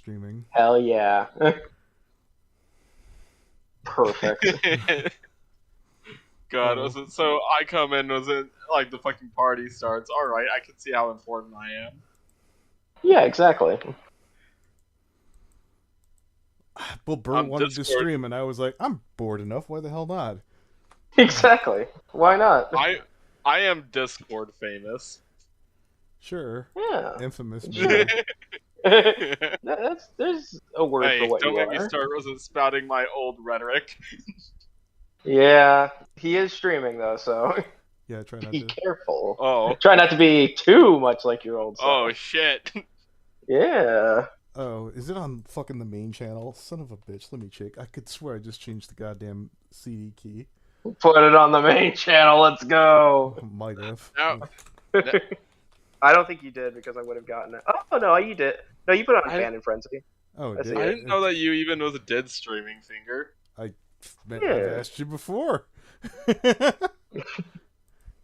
streaming. Hell yeah. Perfect. God, was it so? I come in, was it like the fucking party starts? All right, I can see how important I am. Yeah, exactly. Well, Berr wanted to stream, and I was like, I'm bored enough. Why the hell not? Exactly. Why not? I am Discord famous. Sure. Yeah. Infamous. There's a word Hey, for what don't you make are. me start spouting my old rhetoric. Yeah, he is streaming though, so Yeah, try not be to. careful. Oh. Try not to be too much like your old self. Oh shit. Yeah. Oh, is it on fucking the main channel? Son of a bitch. Let me check. I could swear I just changed the goddamn CD key. Put it on the main channel. Let's go. Might have. No. I don't think you did because I would have gotten it. Oh no, you did. No, you put it on Fan and Frenzy. Oh, I did see I it. didn't know that you even did streaming, Finger. I've Yeah. asked you before.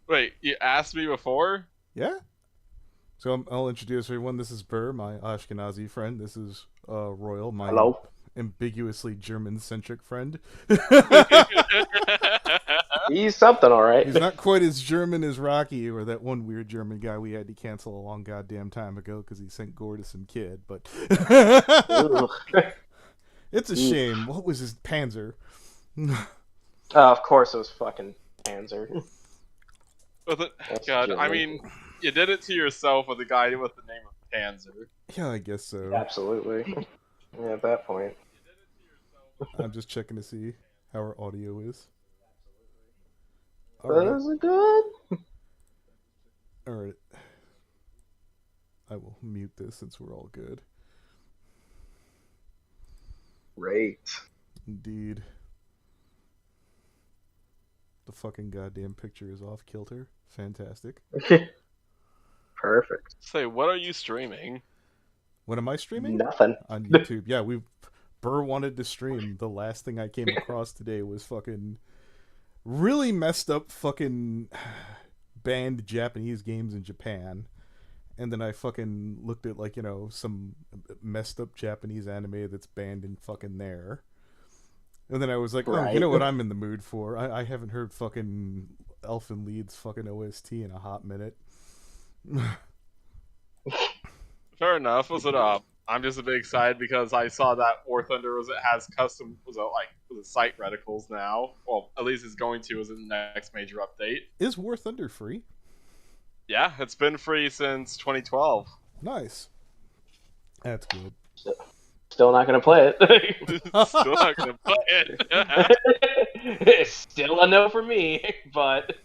Wait, you asked me before? Yeah. So I'll introduce everyone. This is Berr, my Ashkenazi friend. This is Royal, my Hello. ambiguously German-centric friend. He's something, all right. He's not quite as German as Rocky or that one weird German guy we had to cancel a long goddamn time ago because he sent gore to some kid. But it's a shame. What was his Panzer? Of course, it was fucking Panzer. God, I mean, you did it to yourself with a guy with the name of Panzer. Yeah, I guess so. Absolutely. Yeah, at that point. I'm just checking to see how our audio is. Is it good? Alright. I will mute this since we're all good. Great. Indeed. The fucking goddamn picture is off kilter. Fantastic. Perfect. Say, what are you streaming? What am I streaming? Nothing. On YouTube. Yeah, Burr wanted to stream. The last thing I came across today was fucking really messed up fucking banned Japanese games in Japan. And then I fucking looked at like, some messed up Japanese anime that's banned in fucking there. And then I was like, oh, you know what I'm in the mood for? I haven't heard fucking Elfen Lied's fucking OST in a hot minute. Fair enough. Was it I'm just a bit excited because I saw that War Thunder has custom site reticles now. Well, at least it's going to as the next major update. Is War Thunder free? Yeah, it's been free since 2012. Nice. That's good. Still not gonna play it. Still not gonna play it. It's still a no for me, but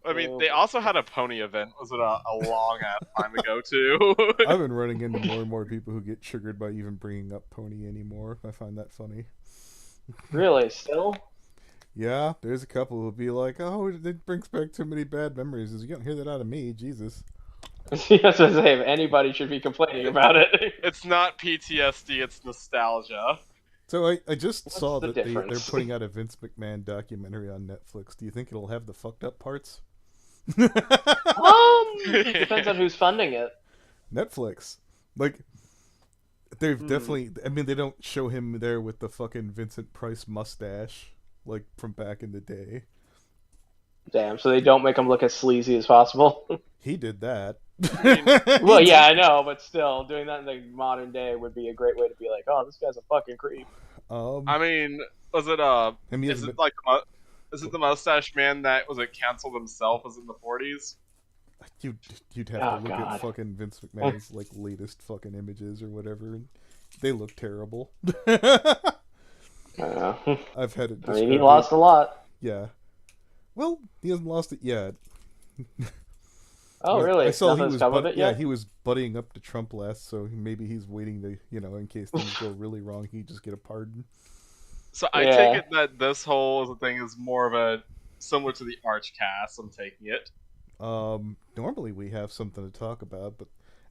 I mean, they also had a pony event. Was it a long ass time ago too? I've been running into more and more people who get triggered by even bringing up pony anymore. I find that funny. Really, still? Yeah, there's a couple who'll be like, "Oh, it brings back too many bad memories." You don't hear that out of me, Jesus. That's what I say. If anybody should be complaining about it, it's not PTSD; it's nostalgia. So I just saw that they're difference? putting out a Vince McMahon documentary on Netflix. Do you think it'll have the fucked up parts? It depends on who's funding it. Netflix. Like, they've definitely... I mean, they don't show him there with the fucking Vincent Price mustache, like, from back in the day. Damn, so they don't make him look as sleazy as possible? He did that. Well, yeah, I know, but still, doing that in the modern day would be a great way to be like, oh, this guy's a fucking creep. I mean, was it is it the mustache man that canceled himself? Was it in the 40s? You'd have to look at fucking Vince McMahon's like latest fucking images or whatever, and they look terrible. I've had it. I mean, he lost a lot. Yeah. Well, he hasn't lost it yet. Oh, really? I saw he was he was buddying up to Trump last, so maybe he's waiting to, in case things go really wrong, he just get a pardon. So I take it that this whole thing is more of a similar to the Archcast. I'm taking it. Normally we have something to talk about, but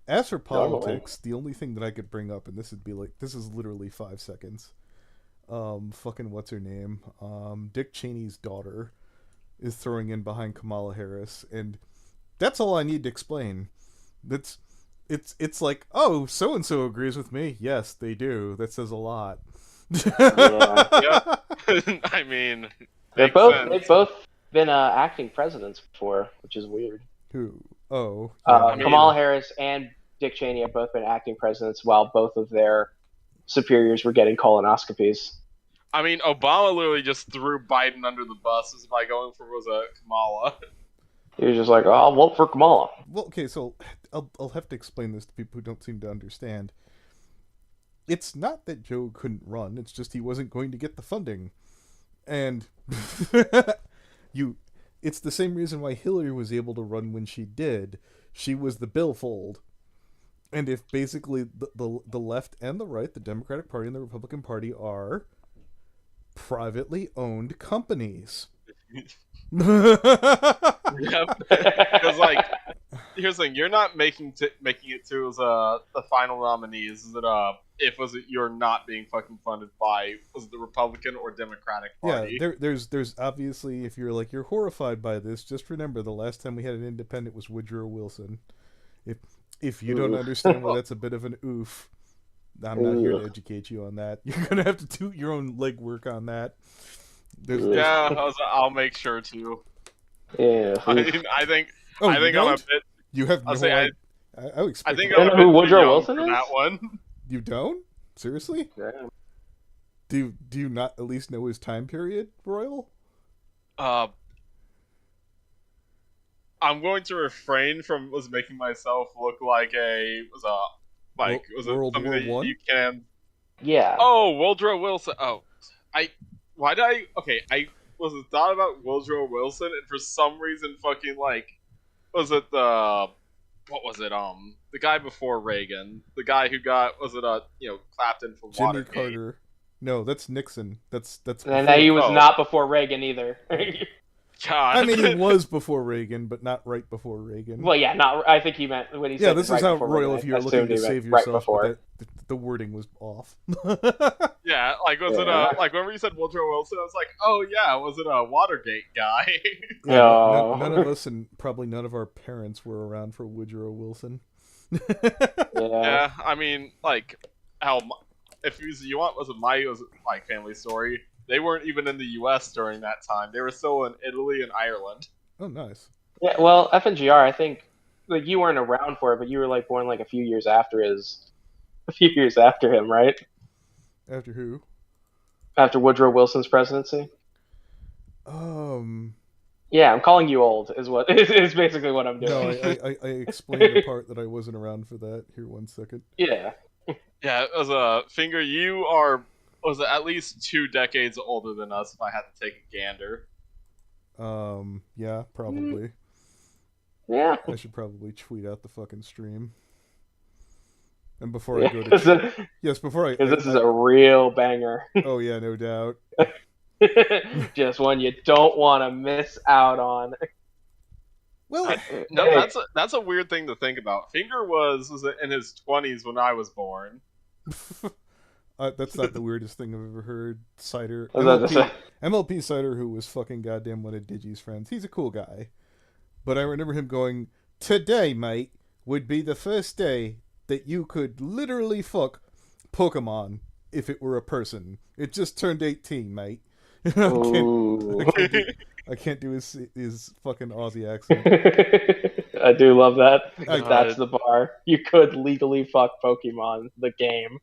as for politics, the only thing that I could bring up, and this is literally 5 seconds. Fucking what's her name? Dick Cheney's daughter is throwing in behind Kamala Harris, and that's all I need to explain. it's like, oh, so and so agrees with me. Yes, they do. That says a lot. Yeah. Yep. I mean, They've makes sense. both been acting presidents before, which is weird. Who? Oh, yeah. I mean- Kamala Harris and Dick Cheney have both been acting presidents while both of their superiors were getting colonoscopies. I mean, Obama literally just threw Biden under the bus by going for Kamala. He was just like, "Oh, I'll vote for Kamala." Well, okay, so I'll have to explain this to people who don't seem to understand. It's not that Joe couldn't run; it's just he wasn't going to get the funding, and It's the same reason why Hillary was able to run when she did. She was the billfold, and if basically the left and the right, the Democratic Party and the Republican Party, are privately owned companies. Yep. Because here's the thing: you're not making it to as the final nominees. Is it you're not being fucking funded by the Republican or Democratic Party? Yeah, there's obviously, if you're horrified by this, just remember the last time we had an independent was Woodrow Wilson. If you don't understand why that's a bit of an oof, I'm not here to educate you on that. You're gonna have to do your own legwork on that. I'll make sure to. Yeah. I think Oh, I'm a bit. You have no idea. I I think You I'm know a who bit Woodrow too young Wilson for is? that one. You don't? Seriously? Yeah. Do you not at least know his time period, Royal? I'm going to refrain from making myself look like World something War that One? you can. Yeah. Oh, Woodrow Wilson. Oh, why did I? Okay, I thought about Woodrow Wilson, and for some reason, fucking was it the what was it? The guy before Reagan, the guy who got clapped in for Jimmy Watergate. Carter. No, that's Nixon. That's And before- he was Oh. not before Reagan either. God. I mean, he was before Reagan, but not right before Reagan. Well, yeah, not. I think he meant when he said. Yeah, this right is how before Royal. Reagan, If you're I looking assumed to he meant save right yourself, before. but the wording was off. Yeah, was it Yeah. whenever you said Woodrow Wilson, I was like, oh yeah, was it a Watergate guy? Yeah, No. none of us, and probably none of our parents, were around for Woodrow Wilson. Yeah, I mean, hell, if you want, was my family story? They weren't even in the U.S. during that time. They were still in Italy and Ireland. Oh, nice. Yeah, well, FNGR, I think you weren't around for it, but you were born a few years after him, right? After who? After Woodrow Wilson's presidency. Yeah, I'm calling you old. Is basically what I'm doing. No, I explained the part that I wasn't around for that. Here, 1 second. Yeah. Yeah, it was Finger. You are at least 2 decades older than us. If I had to take a gander. Yeah, probably. Yeah. I should probably tweet out the fucking stream. And before I go to yes, before I Because this is a real banger. oh yeah, no doubt. Just one you don't want to miss out on. Well, No, that's a weird thing to think about. Finger was in his 20s when I was born. that's not the weirdest thing I've ever heard. Cider I was about to say. MLP Cider, who was fucking goddamn one of Digi's friends. He's a cool guy, but I remember him going, "Today, mate, would be the first day that you could literally fuck Pokemon if it were a person. It just turned 18, mate." Ooh. I can't do his fucking Aussie accent. I do love that. I- That's the bar. You could legally fuck Pokemon, the game.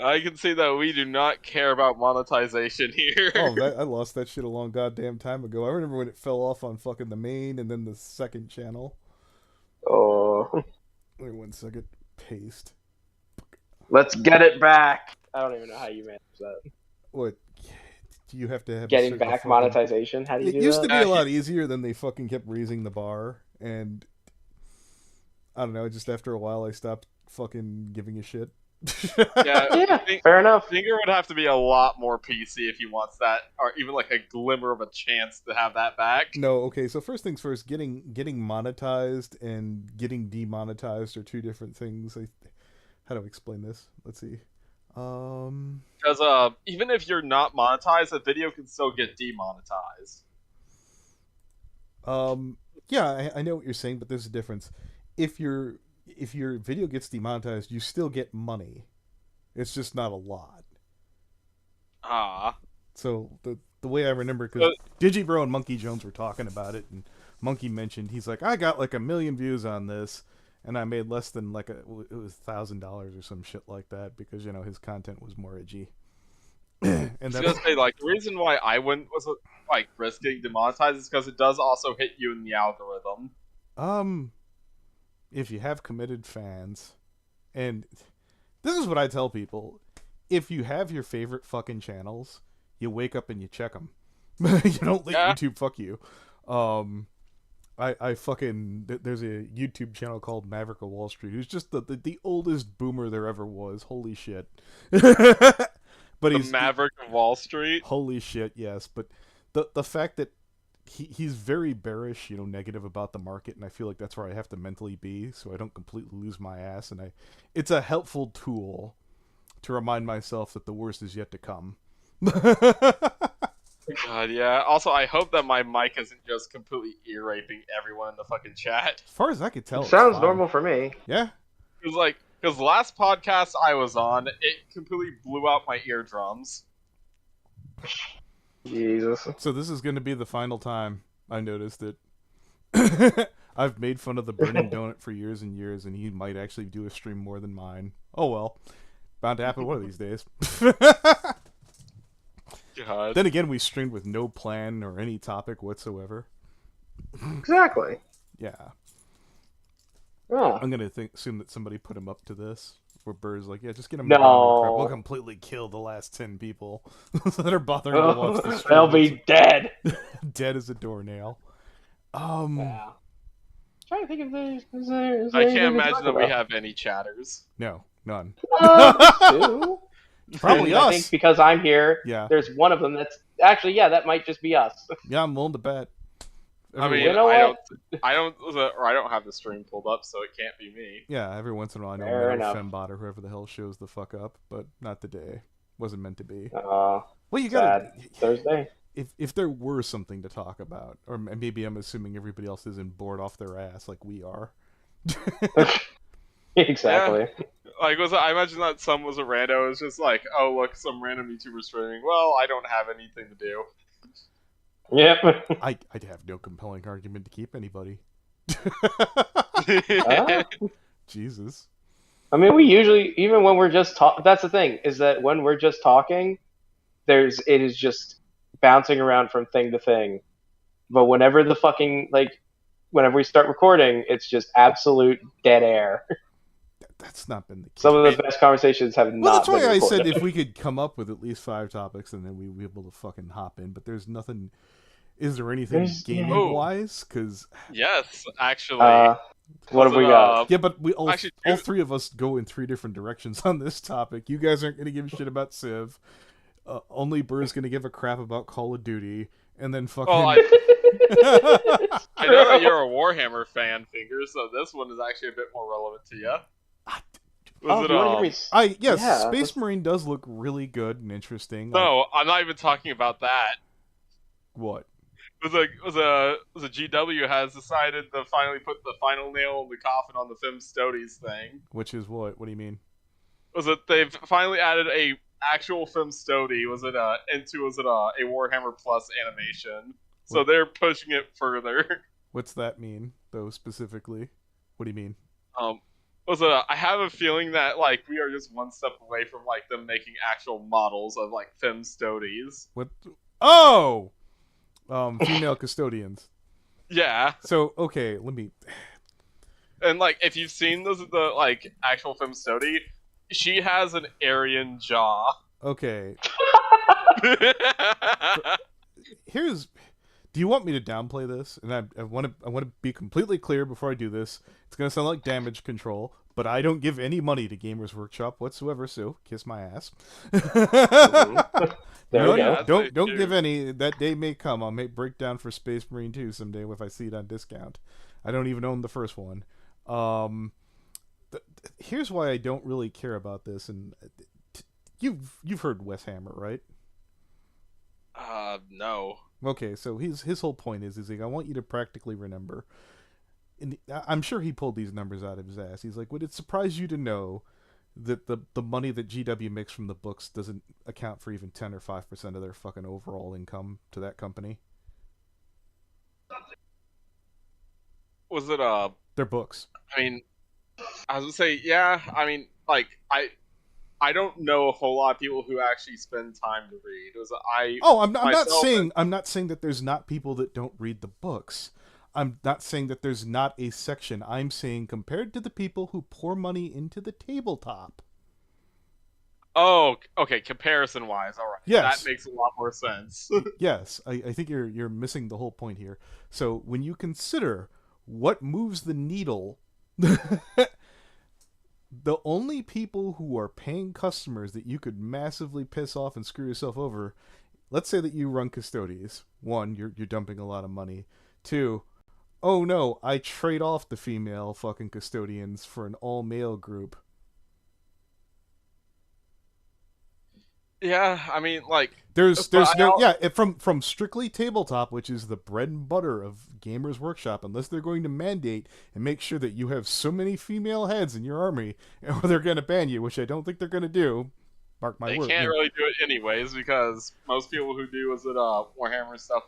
I can see that we do not care about monetization here. Oh, I lost that shit a long goddamn time ago. I remember when it fell off on fucking the main and then the second channel. Oh. Wait 1 second. Paste. Let's get it back. I don't even know how you manage that. What? Do you have to have Getting back monetization? How do you It do used that? to be a lot easier than they fucking kept raising the bar, and I don't know. Just after a while, I stopped fucking giving a shit. Yeah, fair enough. Finger would have to be a lot more PC if he wants that, or even a glimmer of a chance to have that back. No, okay. So first things first, getting monetized and getting demonetized are two different things. How do I explain this? Let's see. Because even if you're not monetized, a video can still get demonetized. Yeah, I know what you're saying, but there's a difference. If you're if your video gets demonetized, you still get money. It's just not a lot. Ah. So the way I remember, because Digibro and Monkey Jones were talking about it, and Monkey mentioned, he's like, I got like 1 million views on this, and I made less than like it was $1,000 or some shit like that, because his content was more edgy. And I was gonna say, like, the reason why I wouldn't like risk getting demonetized is because it does also hit you in the algorithm. If you have committed fans, and this is what I tell people, if you have your favorite fucking channels, you wake up and you check them. You don't let YouTube fuck you. I fucking, there's a YouTube channel called Maverick of Wall Street, who's just the oldest boomer there ever was. Holy shit. But he's Maverick of Wall Street. Holy shit, yes. But the fact that he's very bearish, negative about the market, and I feel like that's where I have to mentally be, so I don't completely lose my ass. And it's a helpful tool to remind myself that the worst is yet to come. God, yeah. Also, I hope that my mic isn't just completely ear raping everyone in the fucking chat. As far as I could tell, it sounds normal for me. Yeah. Because the last podcast I was on, it completely blew out my eardrums. Jesus. So this is going to be the final time I noticed it. I've made fun of the Burning Donut for years and years, and he might actually do a stream more than mine. Oh well. Bound to happen one of these days. God. Then again, we streamed with no plan or any topic whatsoever. Exactly. Yeah. Oh. I'm going to assume that somebody put him up to this. Where Berr's like, yeah, just get him. No. We'll completely kill the last 10 people that are bothering to watch the stream. They'll be dead. Dead as a doornail. Yeah. Trying to think if there's I can't imagine that we have any chatters. No, none. Two? Probably us. I think because I'm here, yeah. There's one of them that's actually, that might just be us. Yeah, I'm willing to bet. I mean, I don't have the stream pulled up, so it can't be me. Yeah, every once in a while I know Fembot or whoever the hell shows the fuck up, but not today. Wasn't meant to be. Well, you gotta Thursday. If there were something to talk about, or maybe I'm assuming everybody else isn't bored off their ass like we are. Exactly. Yeah. I imagine that some was a rando. It's just like, oh look, some random YouTuber streaming. Well, I don't have anything to do. Yep. I'd have no compelling argument to keep anybody. Jesus. I mean, we usually, even when we're just talking, that's the thing, is that when we're just talking, it is just bouncing around from thing to thing. But whenever whenever we start recording, it's just absolute dead air. That's not been the case. Some of the best conversations have not been That's why recorded. I said if we could come up with at least 5 topics, and then we'd be able to fucking hop in. But there's nothing. Is there anything gaming-wise? Because yes, actually. What have we got? Yeah, but we all 3 of us go in 3 different directions on this topic. You guys aren't going to give a shit about Civ. Only Burr's going to give a crap about Call of Duty, and then fucking. Oh, I know that you're a Warhammer fan, Fingers, so this one is actually a bit more relevant to you. Space Marine does look really good and interesting. No, I'm not even talking about that. What? It was a GW has decided to finally put the final nail in the coffin on the Film Stoties thing. Which is what? What do you mean? They've finally added a actual Film Stody? Into a Warhammer Plus animation? So they're pushing it further. What's that mean, though, specifically? What do you mean? I have a feeling that we are just one step away from them making actual models of Film Stodies. What? Oh, female custodians. Yeah. So okay, let me. And if you've seen the actual Film Stody, she has an Aryan jaw. Okay. Do you want me to downplay this? And I want to be completely clear before I do this. It's gonna sound like damage control, but I don't give any money to Gamers Workshop whatsoever. So kiss my ass. Don't give any. That day may come. I'll make breakdown for Space Marine 2 someday if I see it on discount. I don't even own the first one. Here's why I don't really care about this. And you've heard Wes Hammer, right? No. Okay, so his whole point is like, I want you to practically remember, I'm sure he pulled these numbers out of his ass. He's like, would it surprise you to know that the money that GW makes from the books doesn't account for even 10 or 5% of their fucking overall income to that company? Was it Their books. I mean, I was gonna say, yeah. I mean, like I don't know a whole lot of people who actually spend time to read. It was I'm not saying that there's not people that don't read the books. I'm not saying that there's not a section. I'm saying compared to the people who pour money into the tabletop. Oh, okay. Comparison wise, all right. Yes. That makes a lot more sense. Yes, I think you're missing the whole point here. So when you consider what moves the needle, the only people who are paying customers that you could massively piss off and screw yourself over, let's say that you run custodians. One, you're dumping a lot of money. Two, oh no, I trade off the female fucking custodians for an all-male group. Yeah, I mean, like There's no from strictly tabletop, which is the bread and butter of Gamers Workshop, unless they're going to mandate and make sure that you have so many female heads in your army, or they're going to ban you, which I don't think they're going to do. Mark my word. They can't really do it anyways because most people who do Warhammer stuff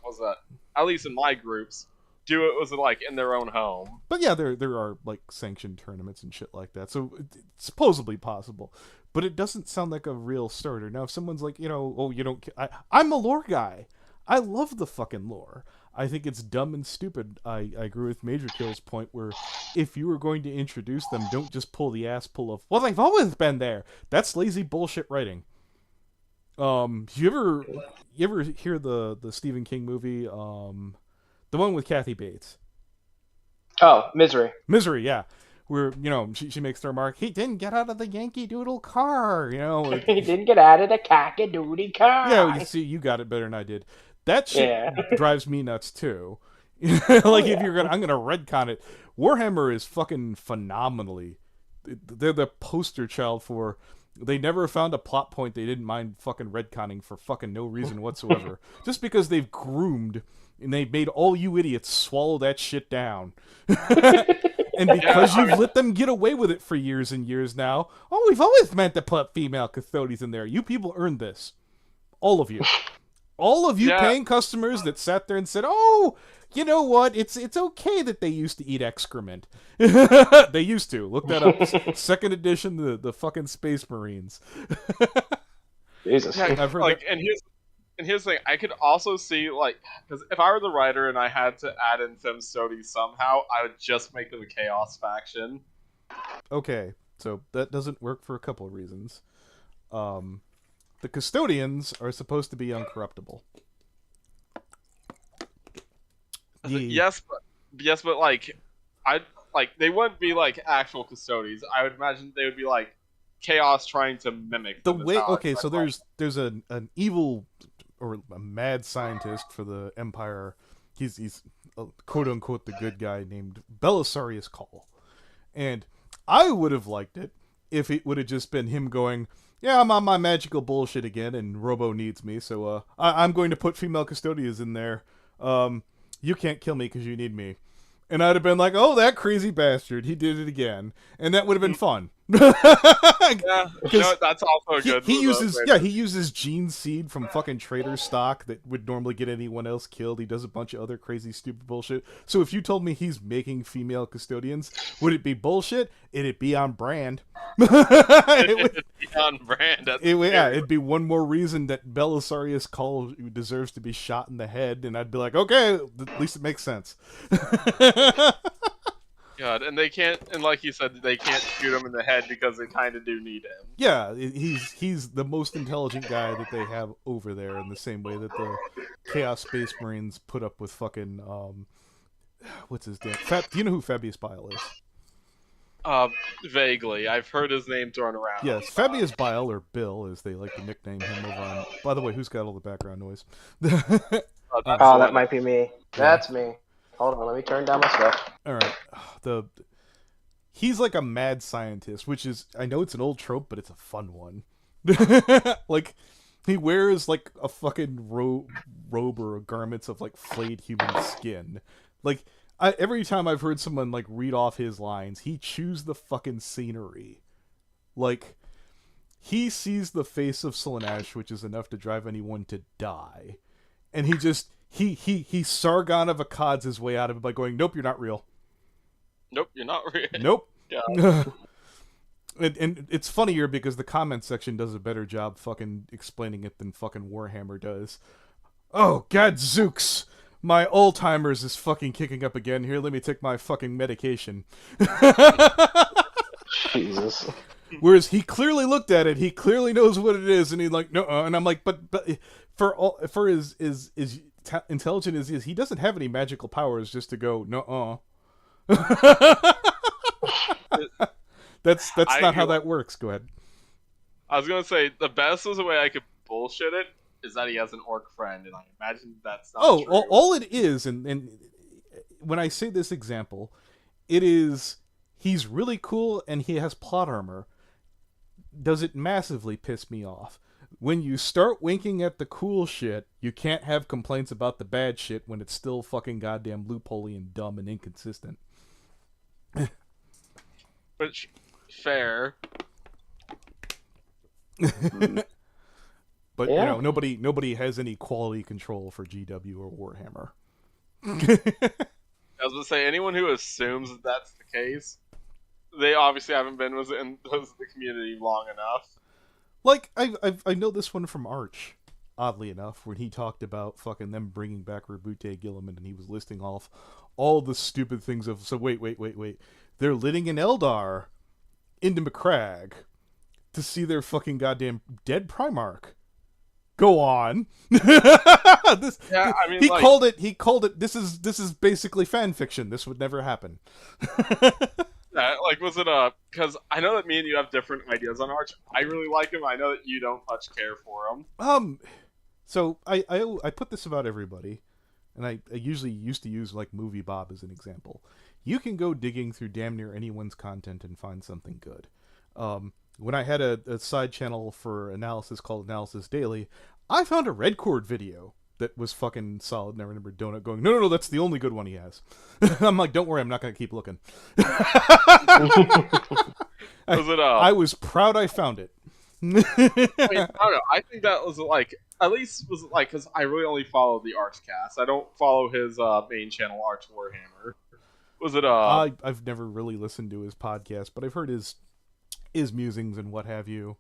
at least in my groups do it like in their own home. But yeah, there are like sanctioned tournaments and shit like that, so it's supposedly possible. But it doesn't sound like a real starter. Now, if someone's like, oh, you don't... I'm a lore guy. I love the fucking lore. I think it's dumb and stupid. I agree with Major Kill's point where if you were going to introduce them, don't just pull the ass pull of, well, they've always been there. That's lazy bullshit writing. You ever hear the Stephen King movie, the one with Kathy Bates? Oh, Misery. Misery, yeah. Where, she makes the remark, he didn't get out of the Yankee Doodle car, He didn't get out of the cock-a-doodle car. Yeah, you see, you got it better than I did. That shit drives me nuts, too. If I'm gonna retcon it, Warhammer is fucking phenomenally. They're the poster child for, they never found a plot point they didn't mind fucking retconning for fucking no reason whatsoever. Just because they've groomed and they've made all you idiots swallow that shit down. And because you've let them get away with it for years and years now, we've always meant to put female custodians in there. You people earned this. All of you. All of you paying customers that sat there and said, oh, you know what? It's okay that they used to eat excrement. They used to. Look that up. Second edition, the fucking Space Marines. Jesus. Yeah, I've heard that. And here's the thing, I could also see, because if I were the writer and I had to add in Femstody somehow, I would just make them a Chaos faction. Okay, so that doesn't work for a couple of reasons. The custodians are supposed to be uncorruptible. Yes, but they wouldn't be like actual custodians. I would imagine they would be like Chaos trying to mimic them. So there's an evil or a mad scientist for the Empire. He's quote unquote the good guy named Belisarius Call, and I would have liked it if it would have just been him going, yeah, I'm on my magical bullshit again, and Rabo needs me, so I'm going to put female custodians in there. You can't kill me because you need me. And I'd have been like, oh, that crazy bastard, he did it again. And that would have been fun. Yeah, that's also good. He uses gene seed from fucking trader stock that would normally get anyone else killed. He does a bunch of other crazy, stupid bullshit. So if you told me he's making female custodians, would it be bullshit? It'd be on brand. It'd be on brand. It'd be one more reason that Belisarius Call deserves to be shot in the head, and I'd be like, okay, at least it makes sense. God, and they can't, and like you said, they can't shoot him in the head because they kind of do need him. Yeah, he's the most intelligent guy that they have over there, in the same way that the Chaos Space Marines put up with fucking what's his name? Do you know who Fabius Bile is? Vaguely. I've heard his name thrown around. Yes, Fabius Bile, or Bill, as they like to nickname him over on... By the way, who's got all the background noise? That might be me. That's me. Hold on, let me turn down my stuff. Alright. He's like a mad scientist, which is... I know it's an old trope, but it's a fun one. Like, he wears like a fucking robe or garments of like flayed human skin. Like, every time I've heard someone like read off his lines, he chews the fucking scenery. Like, he sees the face of Slaanesh, which is enough to drive anyone to die, and he just he Sargon of Akkad's his way out of it by going, "Nope, you're not real. Nope, you're not real. Nope." Yeah. And it's funnier because the comment section does a better job fucking explaining it than fucking Warhammer does. Oh, gadzooks! My Alzheimer's is fucking kicking up again. Here, let me take my fucking medication. Jesus. Whereas he clearly looked at it, he clearly knows what it is, and he's like, no, and I'm like, but for his intelligent as he is, he doesn't have any magical powers just to go, no. That's not how that works. Go ahead. I was gonna say the best was the way I could bullshit it is that he has an orc friend, and I imagine that's not true. All it is, and when I say this example, it is he's really cool and he has plot armor. Does it massively piss me off? When you start winking at the cool shit, you can't have complaints about the bad shit when it's still fucking goddamn loopholey and dumb and inconsistent. Which, fair. But Yeah. you know, nobody has any quality control for GW or Warhammer. I was gonna say anyone who assumes that that's the case, they obviously haven't been in the community long enough. Like I know this one from Arch, oddly enough, when he talked about fucking them bringing back Rabute Gilliman, and he was listing off all the stupid things of. So wait, they're living in Eldar, into McCrag, to see their fucking goddamn dead Primarch. Go on. Yeah, I mean, he like, called it. This is basically fan fiction. This would never happen. like, was it because I know that me and you have different ideas on Arch. I really like him. I know that you don't much care for him. So I put this about everybody, and I usually used to use like Movie Bob as an example. You can go digging through damn near anyone's content and find something good. When I had a side channel for analysis called Analysis Daily, I found a Red Cord video that was fucking solid, and I remember Donut going, no, that's the only good one he has. I'm like, don't worry, I'm not going to keep looking. I was proud I found it. I mean, I don't know. I think that was like, at least was like, because I really only follow the Archcast. I don't follow his main channel, Arch Warhammer. Was it I've never really listened to his podcast, but I've heard his musings and what have you.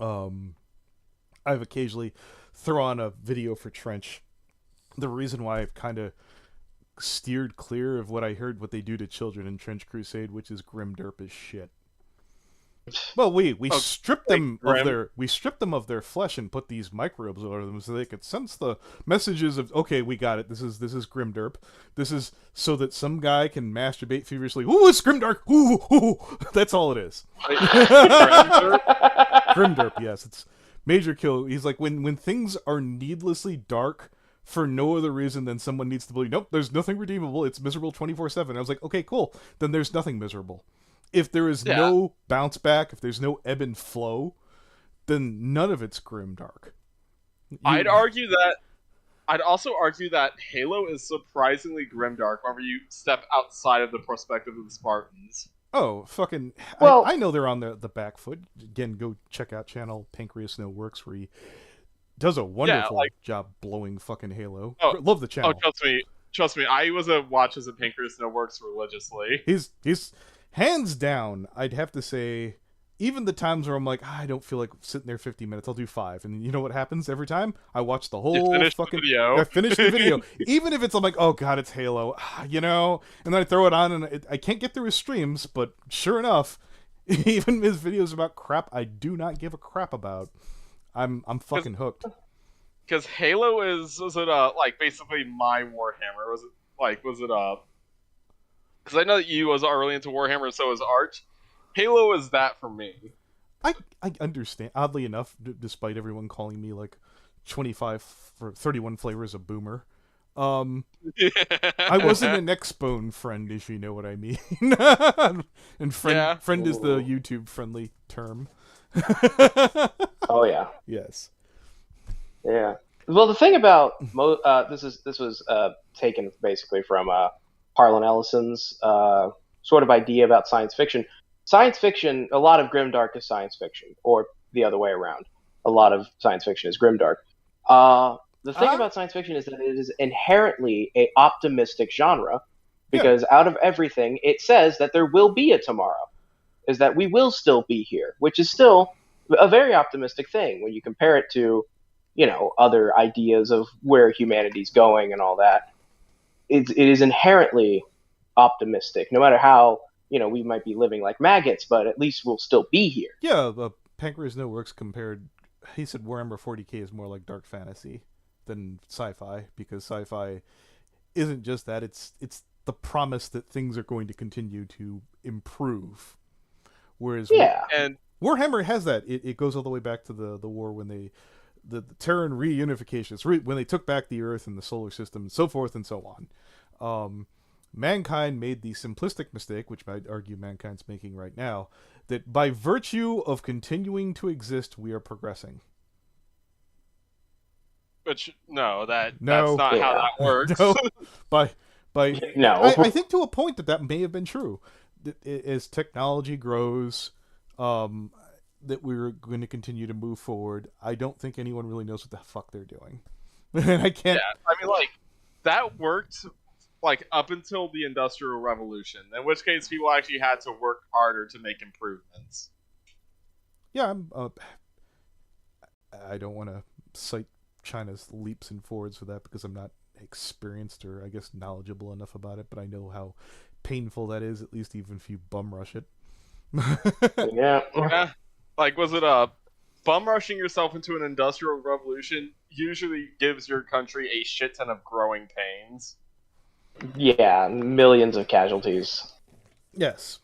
I've occasionally throw on a video for Trench. The reason why I've kind of steered clear of what I heard what they do to children in Trench Crusade, which is grimderp as shit. Well, we stripped them of their flesh and put these microbes over them so they could sense the messages of, okay, we got it. This is grimderp. This is so that some guy can masturbate feverishly. Ooh, it's grimdark. Ooh. That's all it is. Grimderp, yes, it's major kill. He's like, when things are needlessly dark for no other reason than someone needs to believe, nope, there's nothing redeemable. It's miserable 24/7. I was like, okay, cool. Then there's nothing miserable. If there is no bounce back, if there's no ebb and flow, then none of it's grimdark. I'd also argue that Halo is surprisingly grimdark whenever you step outside of the perspective of the Spartans. Oh, fucking... Well, I know they're on the back foot. Again, go check out channel Pancreas No Works, where he does a wonderful job blowing fucking Halo. Love the channel. Oh, trust me. I was a watches of Pancreas No Works religiously. He's hands down, I'd have to say, even the times where I'm like, I don't feel like sitting there 50 minutes, I'll do 5. And you know what happens every time? I watch the whole fucking video. I finish the video. Even if it's, I'm like, oh god, it's Halo, you know? And then I throw it on, and I can't get through his streams, but sure enough, even his videos about crap I do not give a crap about, I'm fucking hooked. Because Halo was it like basically my Warhammer? Was it because I know that you was already into Warhammer, and so was Arch. Halo is that for me. I understand. Oddly enough, despite everyone calling me like 25 for 31 flavors of boomer, I wasn't an X-Bone friend, if you know what I mean. And friend is the YouTube friendly term. Oh yeah. Yes. Yeah. Well, the thing about this was taken basically from Harlan Ellison's sort of idea about science fiction. Science fiction, a lot of grimdark is science fiction, or the other way around. A lot of science fiction is grimdark. The thing about science fiction is that it is inherently a optimistic genre, because out of everything, it says that there will be a tomorrow, is that we will still be here, which is still a very optimistic thing when you compare it to, other ideas of where humanity's going and all that. It is inherently optimistic, no matter how, we might be living like maggots, but at least we'll still be here. Yeah, Pancreas No Works compared. He said Warhammer 40k is more like dark fantasy than sci-fi, because sci-fi isn't just that. It's the promise that things are going to continue to improve. Whereas and Warhammer has that. It goes all the way back to the war when the Terran reunification. It's when they took back the Earth and the solar system and so forth and so on. Mankind made the simplistic mistake, which I'd argue mankind's making right now, that by virtue of continuing to exist, we are progressing. Which that's not how that works. No, No. I think to a point that may have been true. As technology grows, that we're going to continue to move forward. I don't think anyone really knows what the fuck they're doing. I can't. Yeah, I mean, that worked, up until the Industrial Revolution, in which case people actually had to work harder to make improvements. Yeah, I don't want to cite China's leaps and forwards for that, because I'm not experienced or, I guess, knowledgeable enough about it, but I know how painful that is, at least even if you bum rush it. Yeah. Was it bum rushing yourself into an industrial revolution usually gives your country a shit ton of growing pains. Yeah, millions of casualties. Yes.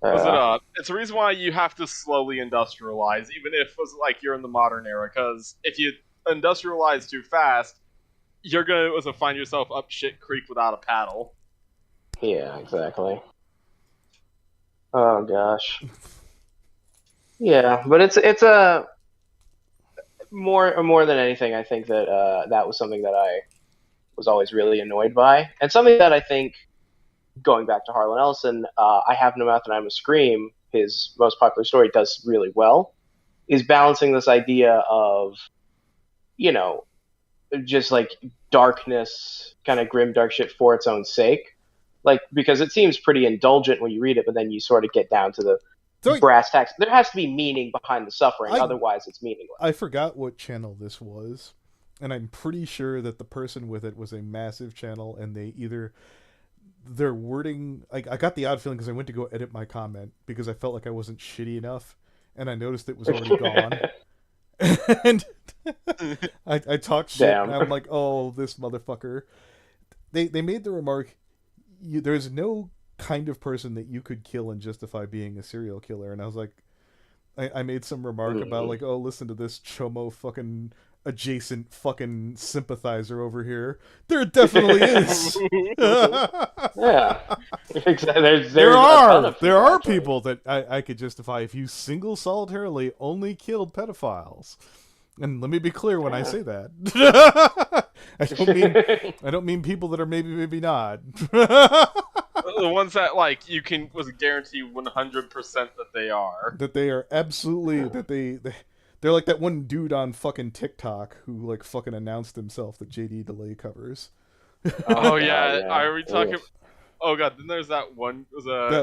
It's the reason why you have to slowly industrialize, even if you're in the modern era, because if you industrialize too fast, you're gonna find yourself up shit creek without a paddle. Yeah, exactly. Oh gosh. Yeah, but it's a more than anything, I think that that was something that I was always really annoyed by, and something that I think, going back to Harlan Ellison, I Have No Mouth and I'm a Scream, his most popular story, does really well, is balancing this idea of, just darkness, kind of grim dark shit for its own sake. Because it seems pretty indulgent when you read it, but then you sort of get down to the brass tacks. There has to be meaning behind the suffering, otherwise it's meaningless. I forgot what channel this was, and I'm pretty sure that the person with it was a massive channel, and their wording, I got the odd feeling because I went to go edit my comment because I felt like I wasn't shitty enough, and I noticed it was already gone. And I talked shit, and I'm like, oh, this motherfucker. They made the remark, there's no kind of person that you could kill and justify being a serial killer. And I was like, I made some remark about oh, listen to this chomo fucking adjacent fucking sympathizer over here. There definitely is. Yeah, exactly. There are people that I could justify if you single solitarily only killed pedophiles. And let me be clear when I say that. I don't mean people that are maybe not. The ones that you can guarantee 100% that they are. That they are absolutely they're like that one dude on fucking TikTok who fucking announced himself that JD Delay covers. Oh yeah, are we talking? Oh god, then there's that one.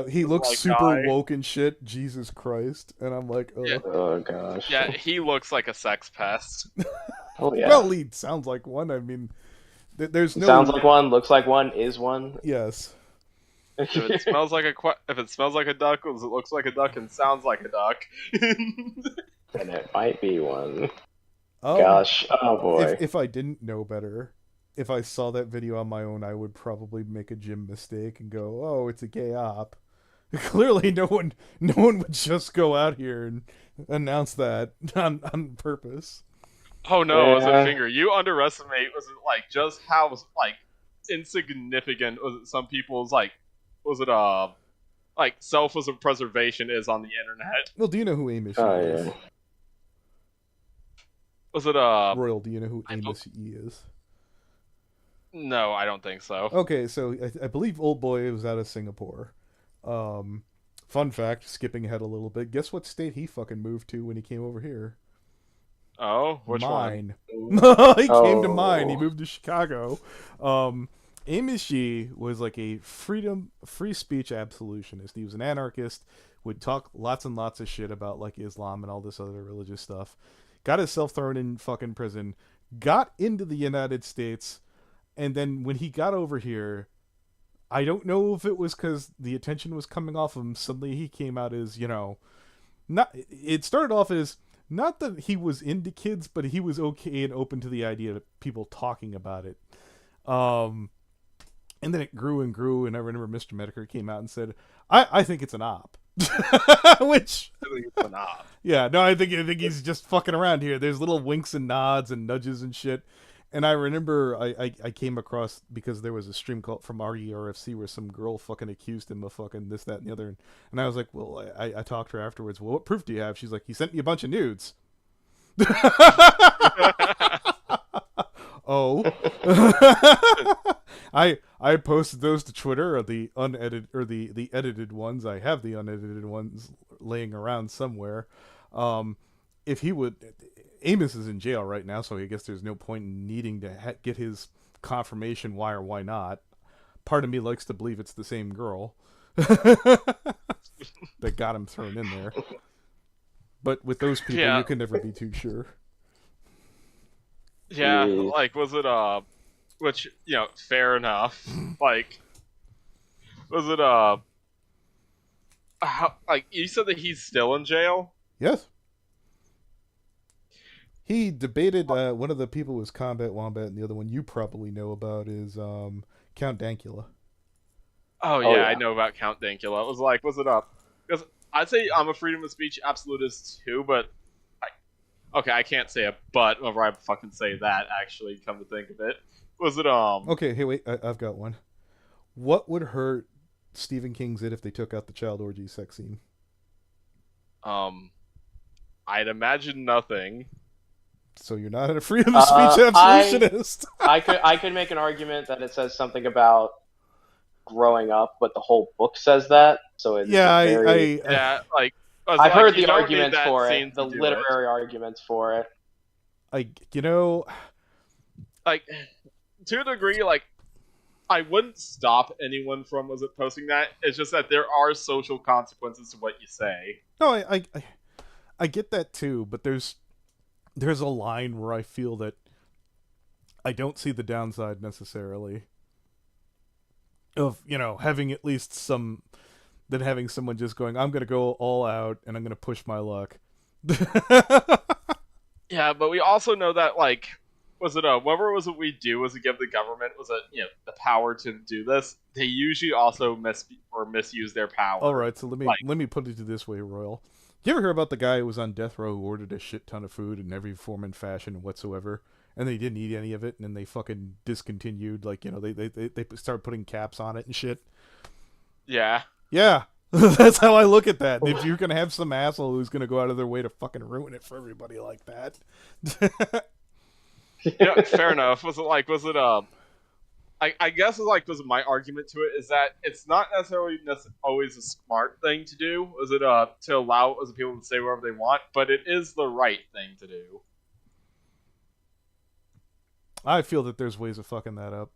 He looks super guy. Woke and shit. Jesus Christ, and I'm like, oh, oh gosh. Yeah, he looks like a sex pest. Oh yeah. Well, he sounds like one. I mean, there's no. Sounds like one. Looks like one. Is one. Yes. If it smells like a duck, it looks like a duck, and sounds like a duck. And it might be one. Gosh, oh boy. If I didn't know better, if I saw that video on my own, I would probably make a gym mistake and go, "Oh, it's a gay op." Clearly, no one would just go out here and announce that on purpose. Oh no, was it Finger? You underestimate just how insignificant was it some people's self-preservation is on the internet. Well, do you know who Amos is? Yeah. Was it Royal? Do you know who Amos E is? No, I don't think so. Okay, so I believe Old Boy was out of Singapore. Fun fact, skipping ahead a little bit, guess what state he fucking moved to when he came over here? Oh, which Mine. Ooh. He came to mine. He Oh. moved to Chicago. Amos Yee was like a free speech absolutionist. He was an anarchist, would talk lots and lots of shit about like Islam and all this other religious stuff. Got himself thrown in fucking prison. Got into the United States, and then when he got over here, I don't know if it was because the attention was coming off him. Suddenly he came out as, not. It started off as not that he was into kids, but he was okay and open to the idea of people talking about it. And then it grew and grew, and I remember Mr. Medicare came out and said, I think it's an op. Which, I think it's an op. yeah, no, I think he's just fucking around here. There's little winks and nods and nudges and shit. And I remember I came across, because there was a stream called from RERFC where some girl fucking accused him of fucking this, that, and the other. And I was like, well, I talked to her afterwards. Well, what proof do you have? She's like, he sent me a bunch of nudes. Oh. I posted those to Twitter, or the unedited, or the edited ones. I have the unedited ones laying around somewhere. If he would, Amos is in jail right now, so I guess there's no point in needing to get his confirmation why or why not. Part of me likes to believe it's the same girl that got him thrown in there. But with those people, Yeah. you can never be too sure. Yeah, Jeez. like, was it, which, fair enough. Like, was it, like, you said that he's still in jail? Yes. He debated, one of the people was Combat Wombat, and the other one you probably know about is Count Dankula. Oh, Oh, yeah, I yeah. know about Count Dankula. It was like, was it, because I'd say I'm a freedom of speech absolutist too, but, okay, I can't say a but whenever I fucking say that, actually, come to think of it. Was it, Okay, hey, wait, I've got one. What would hurt Stephen King's It if they took out the child orgy sex scene? I'd imagine nothing. So you're not a freedom of speech I- absolutionist. I could make an argument that it says something about growing up, but the whole book says that. So it's Yeah, very... Yeah, like, I've heard you the don't need arguments that for scene it, to the do literary arguments for it. Like, to a degree, like, I wouldn't stop anyone from posting that. It's just that there are social consequences to what you say. No, I get that too, but there's a line where I feel that I don't see the downside necessarily of, having at least some, than having someone just going, I'm gonna go all out and I'm gonna push my luck. Yeah, but we also know that, like, whatever it was that we do as a give the government the power to do this, they usually also misuse their power. All right, so let me put it this way, Royal. You ever hear about the guy who was on death row who ordered a shit ton of food in every form and fashion whatsoever, and they didn't eat any of it, and then they fucking discontinued, like, they started putting caps on it and shit? Yeah. Yeah. That's how I look at that. If you're gonna have some asshole who's gonna go out of their way to fucking ruin it for everybody like that. Yeah, fair enough. I guess was my argument to it is that it's not necessarily always a smart thing to do. To allow people to say whatever they want, but it is the right thing to do. I feel that there's ways of fucking that up.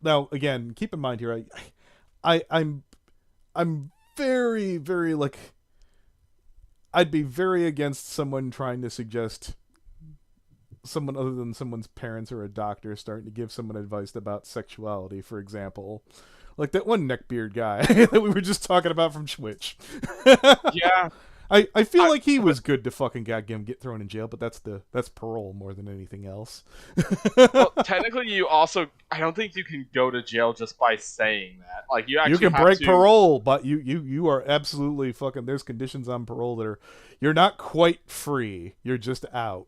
Now, again, keep in mind here, I'm very, very, like, I'd be very against someone trying to suggest someone other than someone's parents or a doctor starting to give someone advice about sexuality, for example. Like that one neckbeard guy that we were just talking about from Twitch. Yeah. I feel like he was good to fucking get thrown in jail, but that's parole more than anything else. Well, technically, I don't think you can go to jail just by saying that. Like, you can have break to... parole, but you are absolutely fucking. There's conditions on parole that you're not quite free. You're just out.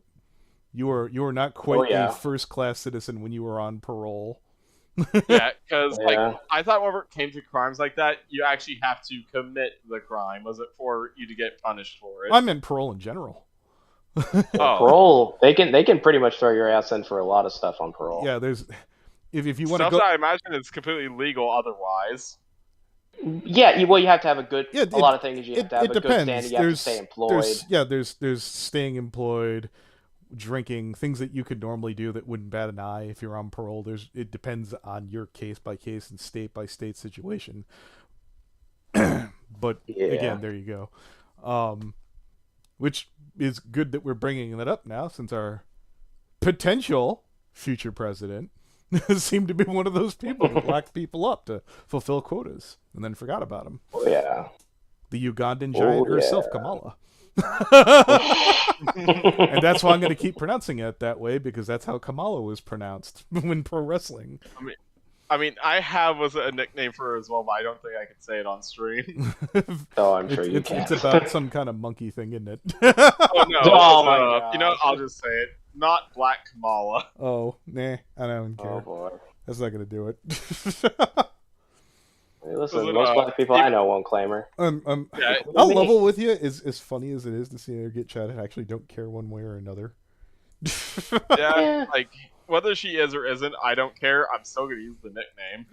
You are not quite a first class citizen when you were on parole. Yeah, because I thought whenever it came to crimes like that, you actually have to commit the crime. Was it for you to get punished for it? I meant parole in general. Parole, they can pretty much throw your ass in for a lot of stuff on parole. Yeah, if you want to Stuff go, that I imagine is completely legal otherwise. Yeah, well, you have to have a good. yeah, A lot of things you have to have it a good depends. standing. You have to stay employed. There's staying employed, drinking, things that you could normally do that wouldn't bat an eye if you're on parole. It depends on your case by case and state by state situation. But again, there you go. Which is good that we're bringing that up now, since our potential future president seemed to be one of those people that locked people up to fulfill quotas and then forgot about him. Oh yeah. The Ugandan giant herself, Kamala. And that's why I'm going to keep pronouncing it that way, because that's how Kamala was pronounced when pro wrestling. I mean, I have a nickname for her as well, but I don't think I can say it on stream. Oh, I'm sure you can. It's about some kind of monkey thing, isn't it? Oh no! Oh my God. You know, I'll just say it. Not Black Kamala. Oh, nah, I don't care. Oh boy. That's not going to do it. Hey, listen, Was it, most black people I know won't claim her. Yeah, I'll level with you. As funny as it is to see her get chatted, I actually don't care one way or another. yeah, like whether she is or isn't, I don't care. I'm still gonna use the nickname.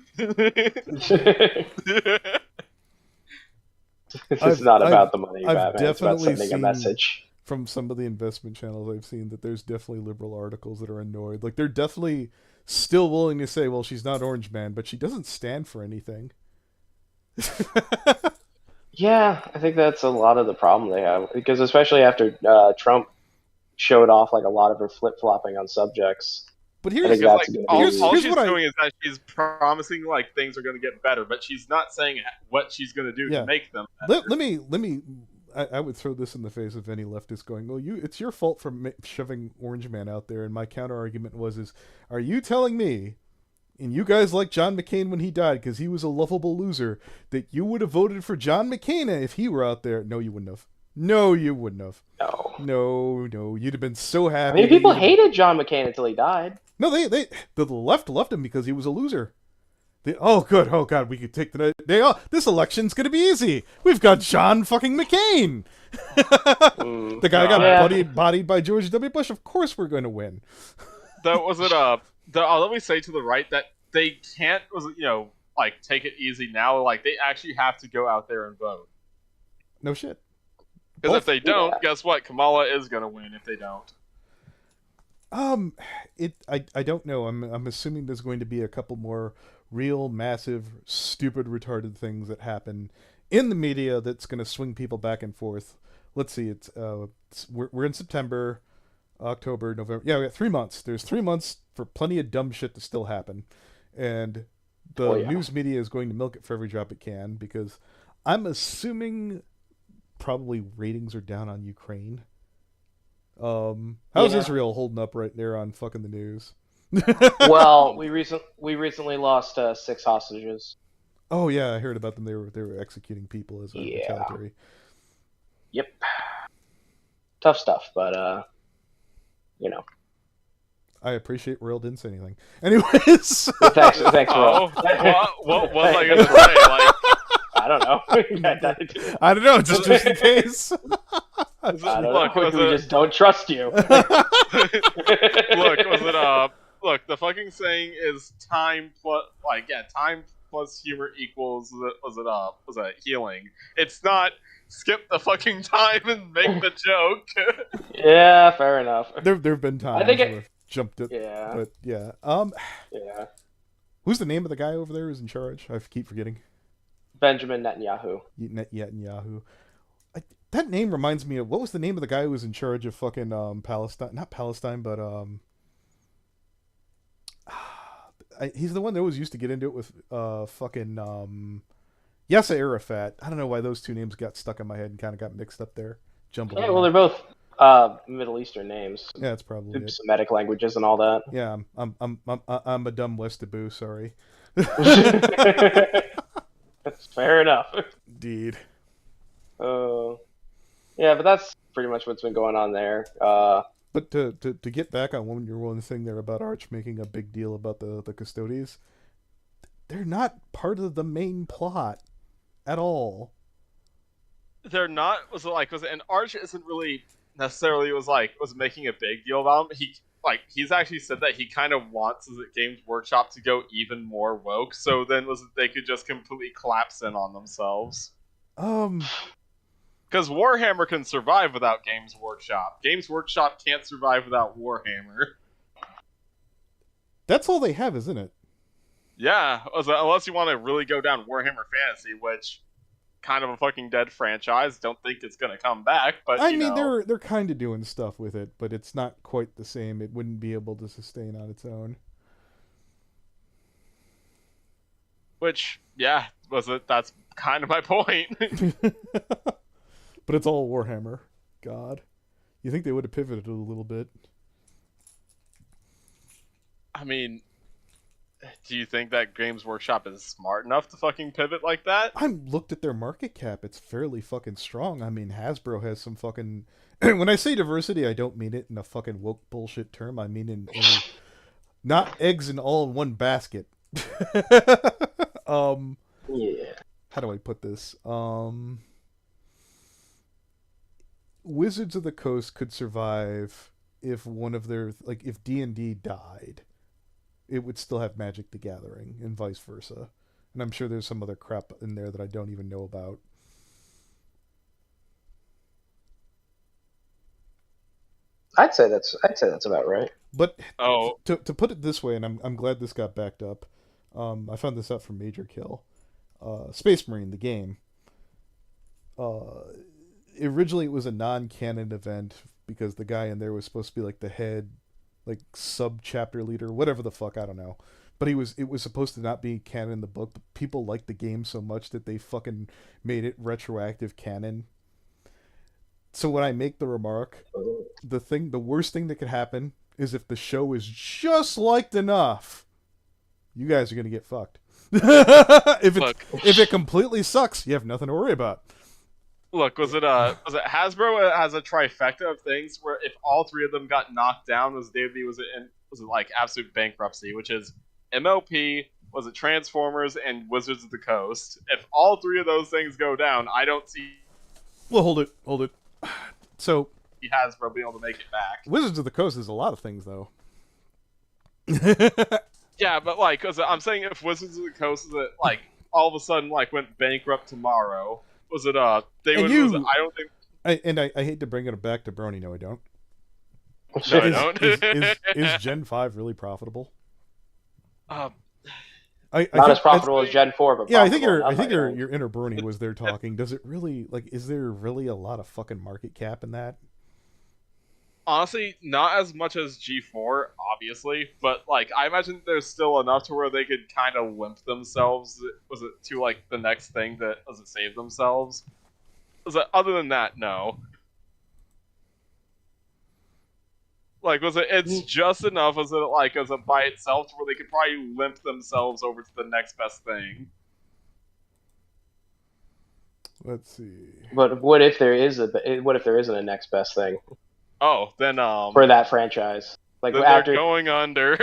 It's not about the money, I've Batman. It's about definitely sending a seen- message. From some of the investment channels I've seen, that there's definitely liberal articles that are annoyed. Like, they're definitely still willing to say, well, she's not Orange Man, but she doesn't stand for anything. Yeah, I think that's a lot of the problem they have, because especially after Trump showed off like a lot of her flip-flopping on subjects. But I here's think Because that's like gonna be- all here's she's what I- doing is that she's promising like things are gonna get better, but she's not saying what she's gonna do Yeah. to make them better. let me. I would throw this in the face of any leftist going, well, it's your fault for shoving Orange Man out there. And my counter argument was, are you telling me, and you guys like John McCain when he died because he was a lovable loser, that you would have voted for John McCain if he were out there? No, you wouldn't have. No, you wouldn't have. No. No, you'd have been so I happy. mean, people hated John McCain until he died. No, the left loved him because he was a loser. Oh, good. Oh, God, we could take the day off. This election's going to be easy. We've got John fucking McCain. The guy got bodied by George W. Bush. Of course we're going to win. That was it. Let me say to the right that they can't, like take it easy now. Like they actually have to go out there and vote. No shit. Because if they don't, guess what? Kamala is going to win if they don't. I don't know. I'm assuming there's going to be a couple more real massive, stupid, retarded things that happen in the media that's going to swing people back and forth. Let's see. We're in September, October, November. Yeah, we got 3 months. There's 3 months for plenty of dumb shit to still happen, and the news media is going to milk it for every drop it can, because I'm assuming probably ratings are down on Ukraine. How's Israel holding up right there on fucking the news? Well, we recently lost 6 hostages. Oh yeah, I heard about them. They were executing people as a retaliatory. Yep. Tough stuff, but I appreciate Royal didn't say anything. Anyways, thanks, Royal. What was I gonna say? Like, I don't know. I don't know, just in case. I don't know. We just don't trust you. Look, look, the fucking saying is time plus humor equals was it healing. It's not skip the fucking time and make the joke. Yeah, fair enough. There've been times I think where I've jumped it. Yeah. But yeah. Yeah. Who's the name of the guy over there who's in charge? I keep forgetting. Benjamin Netanyahu. Netanyahu. That name reminds me of, what was the name of the guy who was in charge of fucking Palestine? Not Palestine, but he's the one that always used to get into it with fucking Yasser Arafat. I don't know why those two names got stuck in my head and kind of got mixed up there, jumbled. Yeah, well, they're both Middle Eastern names. Yeah, that's probably it. Semitic languages and all that. Yeah, I'm a dumb Westaboo. Sorry. That's fair enough. Indeed. Yeah, but that's pretty much what's been going on there. But to get back on your one thing there about Arch making a big deal about the custodies, they're not part of the main plot at all. They're not. And Arch isn't really necessarily was making a big deal about him. like he's actually said that he kind of wants Games Workshop to go even more woke, so then they could just completely collapse in on themselves. Because Warhammer can survive without Games Workshop. Games Workshop can't survive without Warhammer. That's all they have, isn't it? Yeah, unless you want to really go down Warhammer Fantasy, which kind of a fucking dead franchise. Don't think it's gonna come back, but I mean, they're kind of doing stuff with it, but it's not quite the same. It wouldn't be able to sustain on its own. Which, yeah, that's kind of my point. But it's all Warhammer. God. You think they would have pivoted a little bit. I mean, do you think that Games Workshop is smart enough to fucking pivot like that? I looked at their market cap. It's fairly fucking strong. I mean, Hasbro has some fucking... When I say diversity, I don't mean it in a fucking woke bullshit term. I mean in not eggs in all in one basket. Yeah. How do I put this? Wizards of the Coast could survive if one of their, like, if D&D died, it would still have Magic the Gathering and vice versa. And I'm sure there's some other crap in there that I don't even know about. I'd say that's about right. But to put it this way, and I'm glad this got backed up. I found this out from Major Kill. Space Marine, the game. Originally it was a non-canon event because the guy in there was supposed to be like the head, like sub-chapter leader, whatever the fuck, I don't know. But it was supposed to not be canon in the book, but people liked the game so much that they fucking made it retroactive canon. So when I make the remark, the worst thing that could happen is if the show is just liked enough, you guys are gonna get fucked. If it completely sucks, you have nothing to worry about. Look, was it Hasbro has a trifecta of things where if all three of them got knocked down, was it like absolute bankruptcy, which is MLP, was it Transformers, and Wizards of the Coast. If all three of those things go down, I don't see. Well, hold it. So Hasbro being able to make it back. Wizards of the Coast is a lot of things, though. Yeah, but like, cause I'm saying if Wizards of the Coast like all of a sudden like went bankrupt tomorrow, was it I don't think. I hate to bring it back to Brony. No, I don't. No, I don't. Is Gen 5 really profitable? Not as profitable as Gen 4, but yeah, I think your inner Brony was there talking. Does it really, like, is there really a lot of fucking market cap in that? Honestly, not as much as G4, obviously, but like I imagine there's still enough to where they could kind of limp themselves. To like the next thing that save themselves? Other than that, no. Like, it's just enough, by itself to where they could probably limp themselves over to the next best thing. Let's see. But what if there isn't a next best thing? Oh, then for that franchise, like then after they're going under.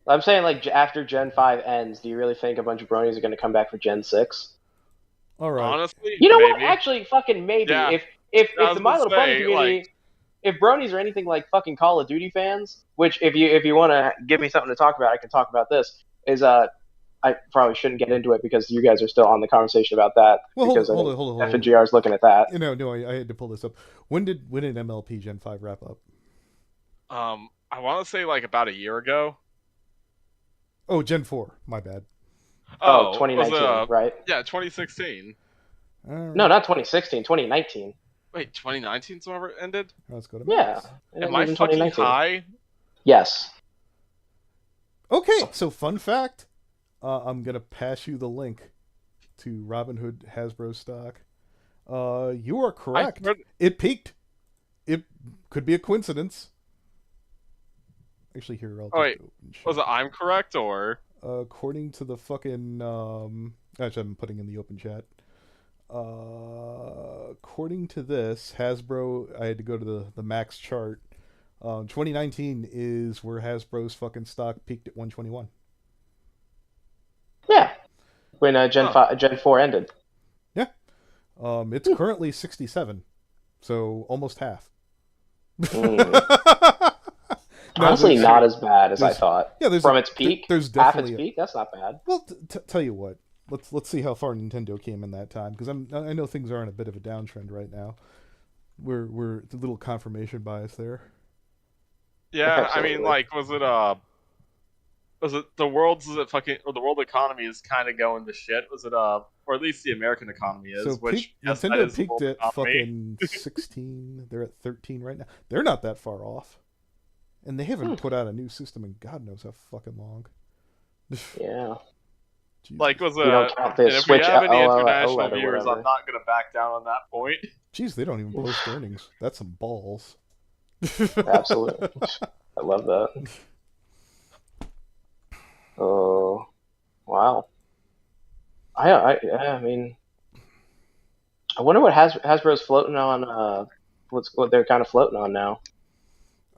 I'm saying, like, after Gen 5 ends, do you really think a bunch of bronies are going to come back for Gen 6? All right. Honestly, you know maybe. what? Actually, fucking maybe. Yeah. If the My Little Pony community, if bronies are anything like fucking Call of Duty fans, which if you want to give me something to talk about, I can talk about this. I probably shouldn't get into it because you guys are still on the conversation about that. Well, because hold on. FNGR is looking at that. No, I had to pull this up. When did MLP Gen 5 wrap up? I want to say like about a year ago. Oh, Gen 4. My bad. Oh, 2019, right? Yeah, 2016. Right. No, not 2016. 2019. Wait, 2019's whenever it ended? Let's go to Yeah. Am I fucking high? Yes. Okay, so fun fact. I'm going to pass you the link to Robinhood Hasbro stock. You are correct. It peaked. It could be a coincidence. Actually, here, I'll was it I'm correct, or? According to the fucking... actually, I'm putting in the open chat. According to this, Hasbro... I had to go to the max chart. 2019 is where Hasbro's fucking stock peaked at 121. Yeah. When Gen 4 ended. Yeah. It's currently 67. So almost half. Honestly, there's- not as bad as I there's- thought. Yeah, there's From its peak, there's half definitely its peak, that's not bad. well. Tell you what, let's see how far Nintendo came in that time, because I know things are in a bit of a downtrend right now. We're a little confirmation bias there. Yeah, I mean, Absolutely. like, was it the world economy is kind of going to shit? Was it or at least the American economy is, So which yes, that Nintendo is the peaked world at economy. fucking 16. They're at 13 right now. They're not that far off, and they haven't put out a new system in God knows how fucking long. Yeah. Jesus. Like, was You don't it? count And the if Switch we have any OLED international or viewers, whatever. I'm not gonna back down on that point. Jeez, they don't even post earnings. That's some balls. Absolutely. I love that. Oh, wow. I mean, I wonder what Hasbro's floating on. What they're kind of floating on now.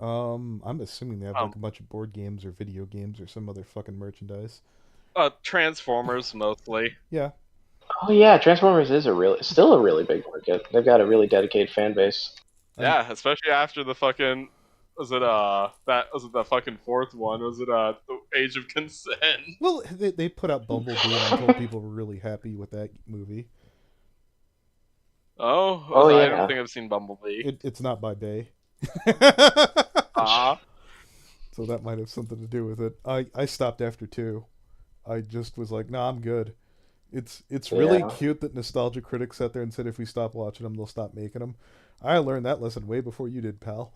I'm assuming they have like a bunch of board games or video games or some other fucking merchandise. Transformers mostly. Yeah. Oh yeah, Transformers is still a really big market. They've got a really dedicated fan base. Yeah, especially after the fucking was it the fucking fourth one? Was it the Age of Consent? Well, they put out Bumblebee, and I told people were really happy with that movie. Oh, I yeah. don't think I've seen Bumblebee. It's not by Bay. Ah, So that might have something to do with it. I stopped after 2. I just was like, nah, I'm good. It's really Yeah. cute that nostalgia critics sat there and said if we stop watching them, they'll stop making them. I learned that lesson way before you did, pal.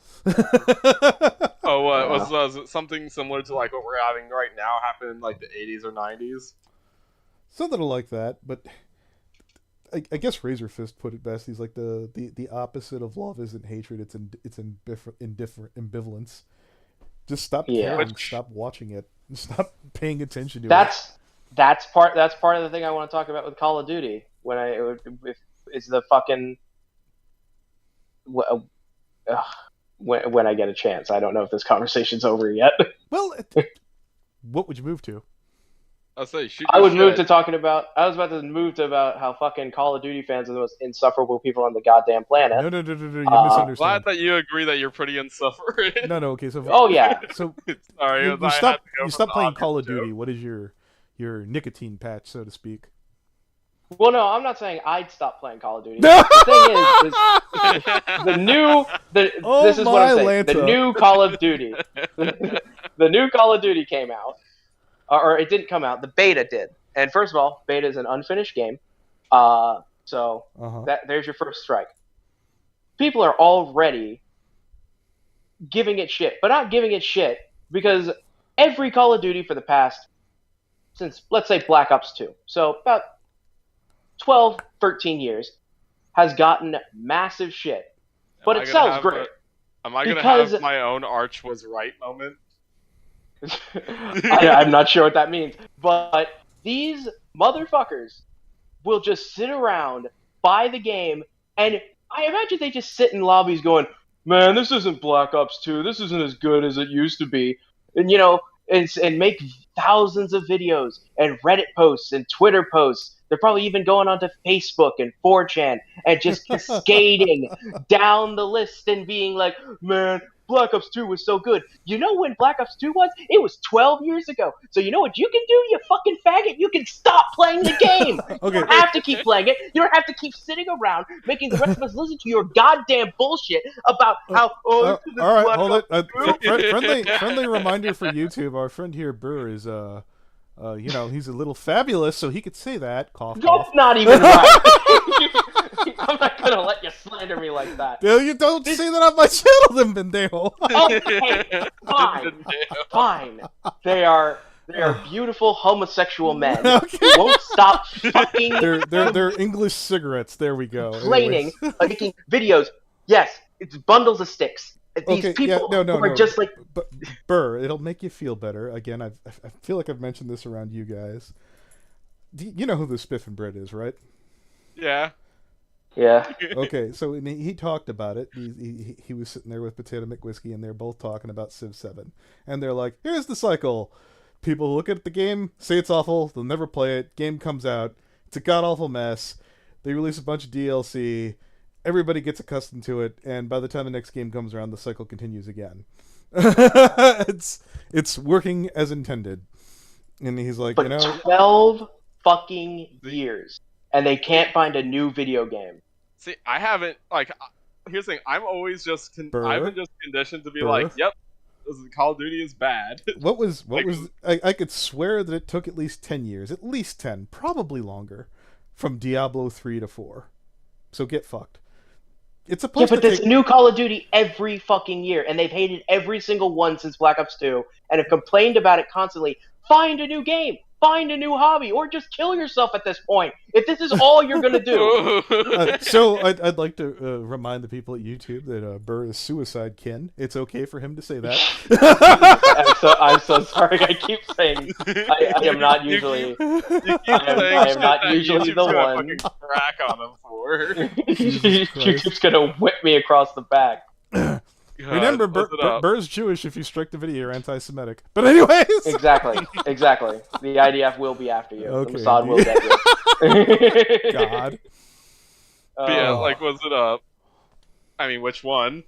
was it something similar to like what we're having right now happen in like the 80s or 90s? Something like that, but I guess Razor Fist put it best. He's like the opposite of love isn't hatred. It's ambivalence. Just stop Yeah. caring. Stop watching it. Stop paying attention to it. That's part of the thing I want to talk about with Call of Duty is the fucking when I get a chance. I don't know if this conversation's over yet. Well, what would you move to? I'll say shoot. I your would move shit. to talking about. I was about to move to about how fucking Call of Duty fans are the most insufferable people on the goddamn planet. No, you Glad misunderstand. that you agree that you're pretty insufferable. No, okay. So, Oh yeah, so Sorry, you I stop had to go you from stop the playing obvious Call of joke. Duty. What is your nicotine patch, so to speak? well, no, I'm not saying I'd stop playing Call of Duty. The thing is the new Oh, this is what I'm my saying. The Lanta. new Call of Duty, the new Call of Duty came out, or it didn't come out. The beta did. And first of all, beta is an unfinished game, so there's your first strike. People are already giving it shit, but not giving it shit because every Call of Duty for the past, since let's say Black Ops 2, so about 12, 13 years, has gotten massive shit. But it sells great. Am I gonna Because- have my own Arch was right moment? I'm not sure what that means, but these motherfuckers will just sit around, buy the game, and I imagine they just sit in lobbies going, man, this isn't Black Ops 2, this isn't as good as it used to be, and and make thousands of videos, and Reddit posts, and Twitter posts. They're probably even going onto Facebook and 4chan, and just cascading down the list and being like, man, Black Ops 2 was so good. You know when Black Ops 2 was? It was 12 years ago. So you know what you can do, you fucking faggot? You can stop playing the game. Okay. You don't have to keep playing it. You don't have to keep sitting around making the rest of us listen to your goddamn bullshit about how, all right, Black hold Ops it. Friendly reminder for YouTube. Our friend here, Berr, is he's a little fabulous, so he could say that. Cough, cough. That's not even right. I'm not gonna let you slander me like that. Dude, you don't say that on my channel, then Bendejo. Okay, fine. They are beautiful homosexual men Okay. who won't stop fucking They're English cigarettes. There we go. complaining, Anyways. making videos. Yes, it's bundles of sticks. These Okay, people yeah, no, who are just like, But Burr, it'll make you feel better. Again, I feel like I've mentioned this around you guys. You know who the Spiff and Bread is, right? Yeah. yeah. Okay, so he talked about it. He was sitting there with Potato McWhiskey, and they're both talking about Civ 7. And they're like, here's the cycle. People look at the game, say it's awful, they'll never play it. Game comes out, it's a god-awful mess. They release a bunch of DLC. everybody gets accustomed to it, and by the time the next game comes around, the cycle continues again. It's working as intended. And he's like, But 12 fucking years, and they can't find a new video game. See, I haven't here's the thing. I'm always just I've been just conditioned to be like, yep, Call of Duty is bad. What was I could swear that it took at least 10 years, at least 10, probably longer, from Diablo 3 to 4. So get fucked. It's supposed but there's a new Call of Duty every fucking year, and they've hated every single one since Black Ops 2, and have complained about it constantly. Find a new game, find a new hobby, or just kill yourself at this point. If this is all you're gonna do. So I'd like to remind the people at YouTube that Berr is suicide kin. It's okay for him to say that. I'm so sorry. I keep saying I am not usually. I am not usually the one. Crack on him for. You're just gonna whip me across the back. Remember, Berr's Jewish. If you strike the video, you're anti-Semitic. But anyways, exactly. The IDF will be after you. Okay, the Mossad will get you. God. Yeah, was it I mean, which one?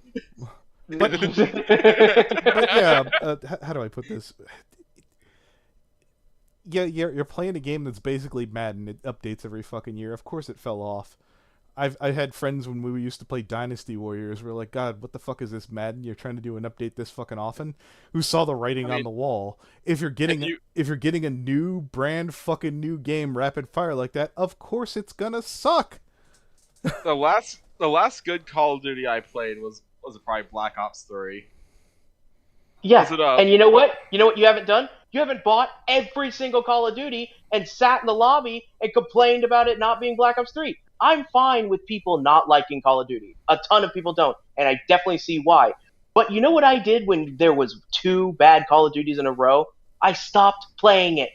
But yeah, how do I put this? Yeah, you're playing a game that's basically Madden. It updates every fucking year. Of course, it fell off. I had friends when we used to play Dynasty Warriors. We're like, God, what the fuck is this Madden? You're trying to do an update this fucking often? Who saw the writing on the wall? If you're getting a new brand fucking new game rapid fire like that, of course it's gonna suck. The last good Call of Duty I played was probably Black Ops 3. Yeah, and you know what? You know what you haven't done? You haven't bought every single Call of Duty and sat in the lobby and complained about it not being Black Ops 3. I'm fine with people not liking Call of Duty. A ton of people don't, and I definitely see why. But you know what I did when there was 2 bad Call of Duties in a row? I stopped playing it.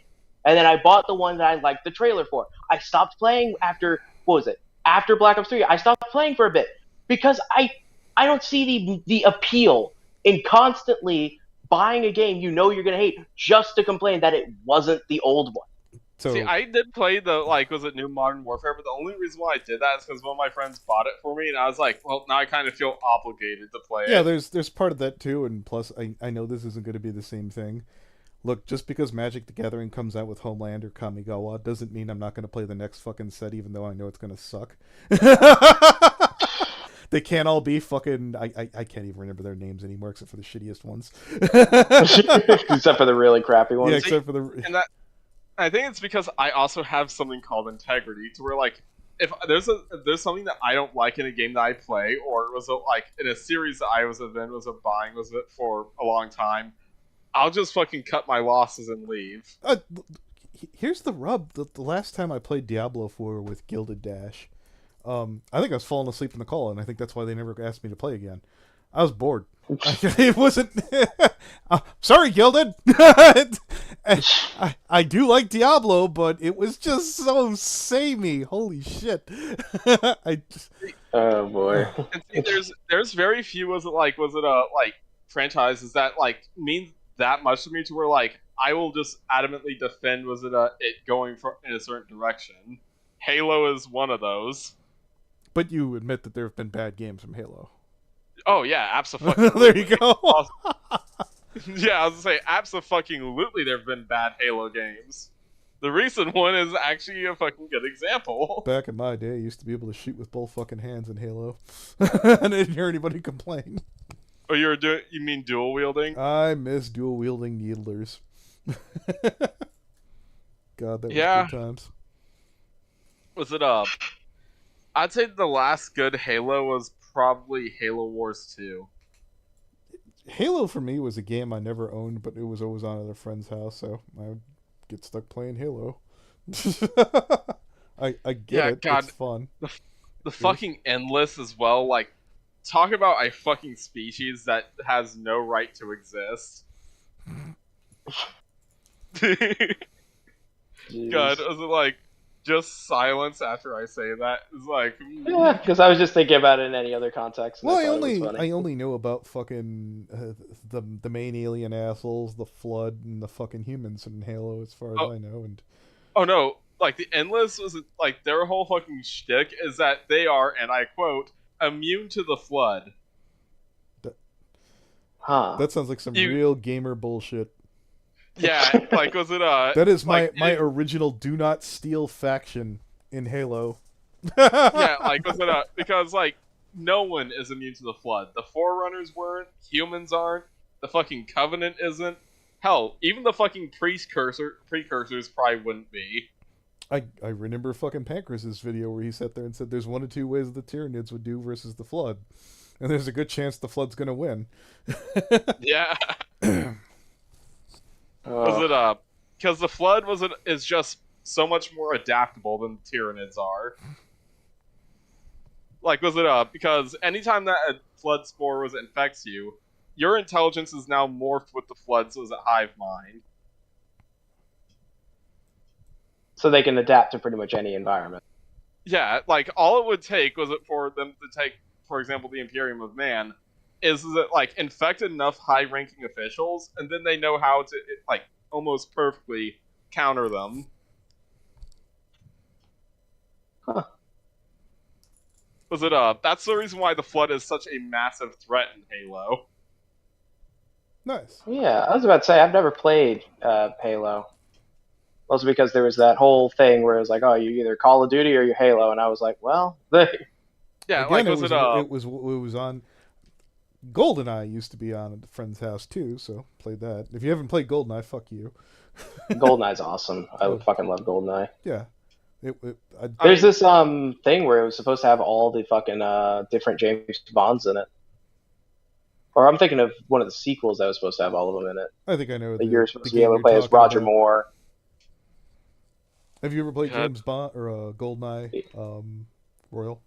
And then I bought the one that I liked the trailer for. I stopped playing after Black Ops 3. I stopped playing for a bit because I don't see the appeal in constantly buying a game you know you're going to hate just to complain that it wasn't the old one. So, see, I did play the, was it New Modern Warfare, but the only reason why I did that is because one of my friends bought it for me, and I was like, well, now I kind of feel obligated to play it. Yeah, there's part of that too, and plus, I know this isn't going to be the same thing. Look, just because Magic the Gathering comes out with Homeland or Kamigawa doesn't mean I'm not going to play the next fucking set, even though I know it's going to suck. They can't all be fucking... I can't even remember their names anymore, except for the shittiest ones. Except for the really crappy ones. Yeah, except for the... And I think it's because I also have something called integrity, to where, if there's something that I don't like in a game that I play, or was in a series that I was buying for a long time, I'll just fucking cut my losses and leave. Here's the rub. The last time I played Diablo 4 with Gilded Dash, I think I was falling asleep in the call, and I think that's why they never asked me to play again. I was bored. It wasn't... sorry, Gilded! I do like Diablo, but it was just so samey. Holy shit. Oh, boy. And see, there's very few, franchises that, mean that much to me, to where, I will just adamantly defend, it going in a certain direction. Halo is one of those. But you admit that there have been bad games from Halo. Oh, yeah, absolutely. There you go. Yeah, I was gonna say, absolutely there have been bad Halo games. The recent one is actually a fucking good example. Back in my day, I used to be able to shoot with both fucking hands in Halo. And I didn't hear anybody complain. Oh, you mean dual wielding? I miss dual wielding needlers. God, that was good times. Was it I'd say the last good Halo was probably Halo Wars 2. Halo for me was a game I never owned, but it was always on at a friend's house, so I would get stuck playing Halo. I get it. God. It's fun. The fucking Endless as well. Talk about a fucking species that has no right to exist. God, was it just silence after I say that? It's yeah, because I was just thinking about it in any other context. Well, I only know about fucking the main alien assholes, the Flood, and the fucking humans in Halo, as far as I know. And oh no, the Endless was their whole fucking shtick is that they are, and I quote, immune to the flood. Huh. That sounds like some You- real gamer bullshit. Yeah, like was it That is my like, my original do not steal faction in Halo. yeah, like was it because like no one is immune to the flood. The Forerunners weren't, humans aren't, the fucking Covenant isn't. Hell, even the fucking precursors probably wouldn't be. I remember fucking Pancras's video where he sat there and said there's one of two ways the Tyranids would do versus the Flood. And there's a good chance the Flood's gonna win. Yeah. Was it because the flood is just so much more adaptable than the Tyranids are. Like was it because anytime that a flood spore infects you, your intelligence is now morphed with the flood's hive mind. So they can adapt to pretty much any environment. Yeah, like all it would take was it for them to take, for example, the Imperium of Man, is that like infect enough high-ranking officials, and then they know how to like almost perfectly counter them. Huh. Was it that's the reason why the Flood is such a massive threat in Halo. Nice. Yeah, I was about to say, I've never played Halo. Also because there was that whole thing where it was like, oh, you either Call of Duty or you Halo, and I was like, well, Yeah, Again, like it was on GoldenEye used to be on at a friend's house too, so played that. If you haven't played GoldenEye, fuck you. GoldenEye's awesome. I fucking love GoldenEye. Yeah. There's this thing where it was supposed to have all the fucking different James Bonds in it. Or I'm thinking of one of the sequels that was supposed to have all of them in it. I think I know That you're supposed to be game able to you're play as talking Roger about. Moore. Have you ever played Yeah. James Bond or GoldenEye Royal?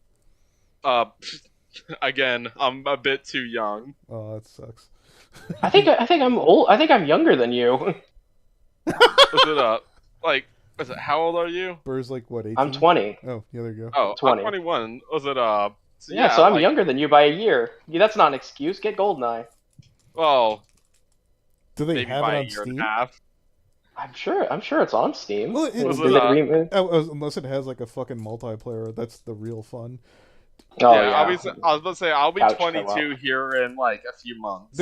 Again, I'm a bit too young. Oh, that sucks. I think I'm old. I think I'm younger than you. Was it like was it how old are you? Burr's like what, 18? I'm 20. Oh, yeah, there you go. Oh, 20. I'm 21. Was it so Yeah, so I'm like, younger than you by a year. Yeah, that's not an excuse. Get GoldenEye. Well, Do they maybe have by it a on year and Steam? a half. I'm sure it's on Steam. Well, it- Was Did it, they re- Unless it has like a fucking multiplayer, that's the real fun. Oh yeah, yeah. I was about to say I'll be Couch 22 fell out. here in like a few months.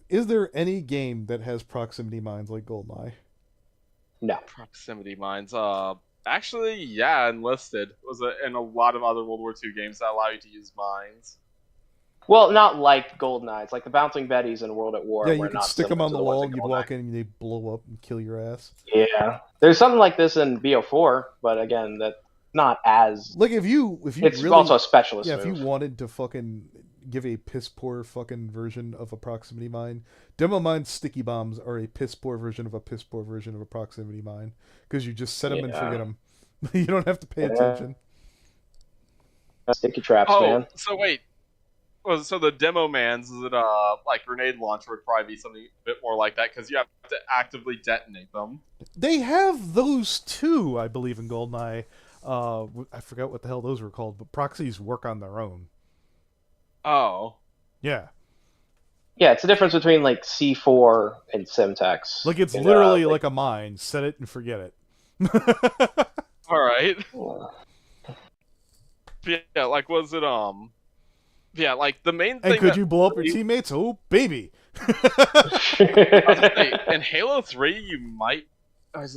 Is there any game that has proximity mines like GoldenEye? No. proximity mines. Actually, yeah, Enlisted was in a lot of other World War II games that allow you to use mines. Well, not like GoldenEye. It's like the bouncing Betties in World at War. Yeah, were you could not stick them similar on to the ones wall, in you'd GoldenEye. walk in, and they blow up and kill your ass. Yeah, there's something like this in BO4, but again, that's not as. Like if you It's really, also a specialist yeah, if you move. wanted to fucking give a piss poor fucking version of a proximity mine, demo mine sticky bombs are a piss poor version of a piss poor version of a proximity mine because you just set them and Yeah. forget them. You don't have to pay Yeah. attention. Sticky traps, Oh, man. so wait. So the demo mans is it like grenade launcher would probably be something a bit more like that because you have to actively detonate them. They have those too, I believe, in GoldenEye. I forgot what the hell those were called, but proxies work on their own. Oh. Yeah, Yeah, it's the difference between like C4 and Simtex. like it's And, literally like a mine. Set it and forget it. All right. uh, Yeah, like was it yeah, like the main And thing could that you blow up your really- teammates? Oh, baby! I was gonna say, in Halo 3 you might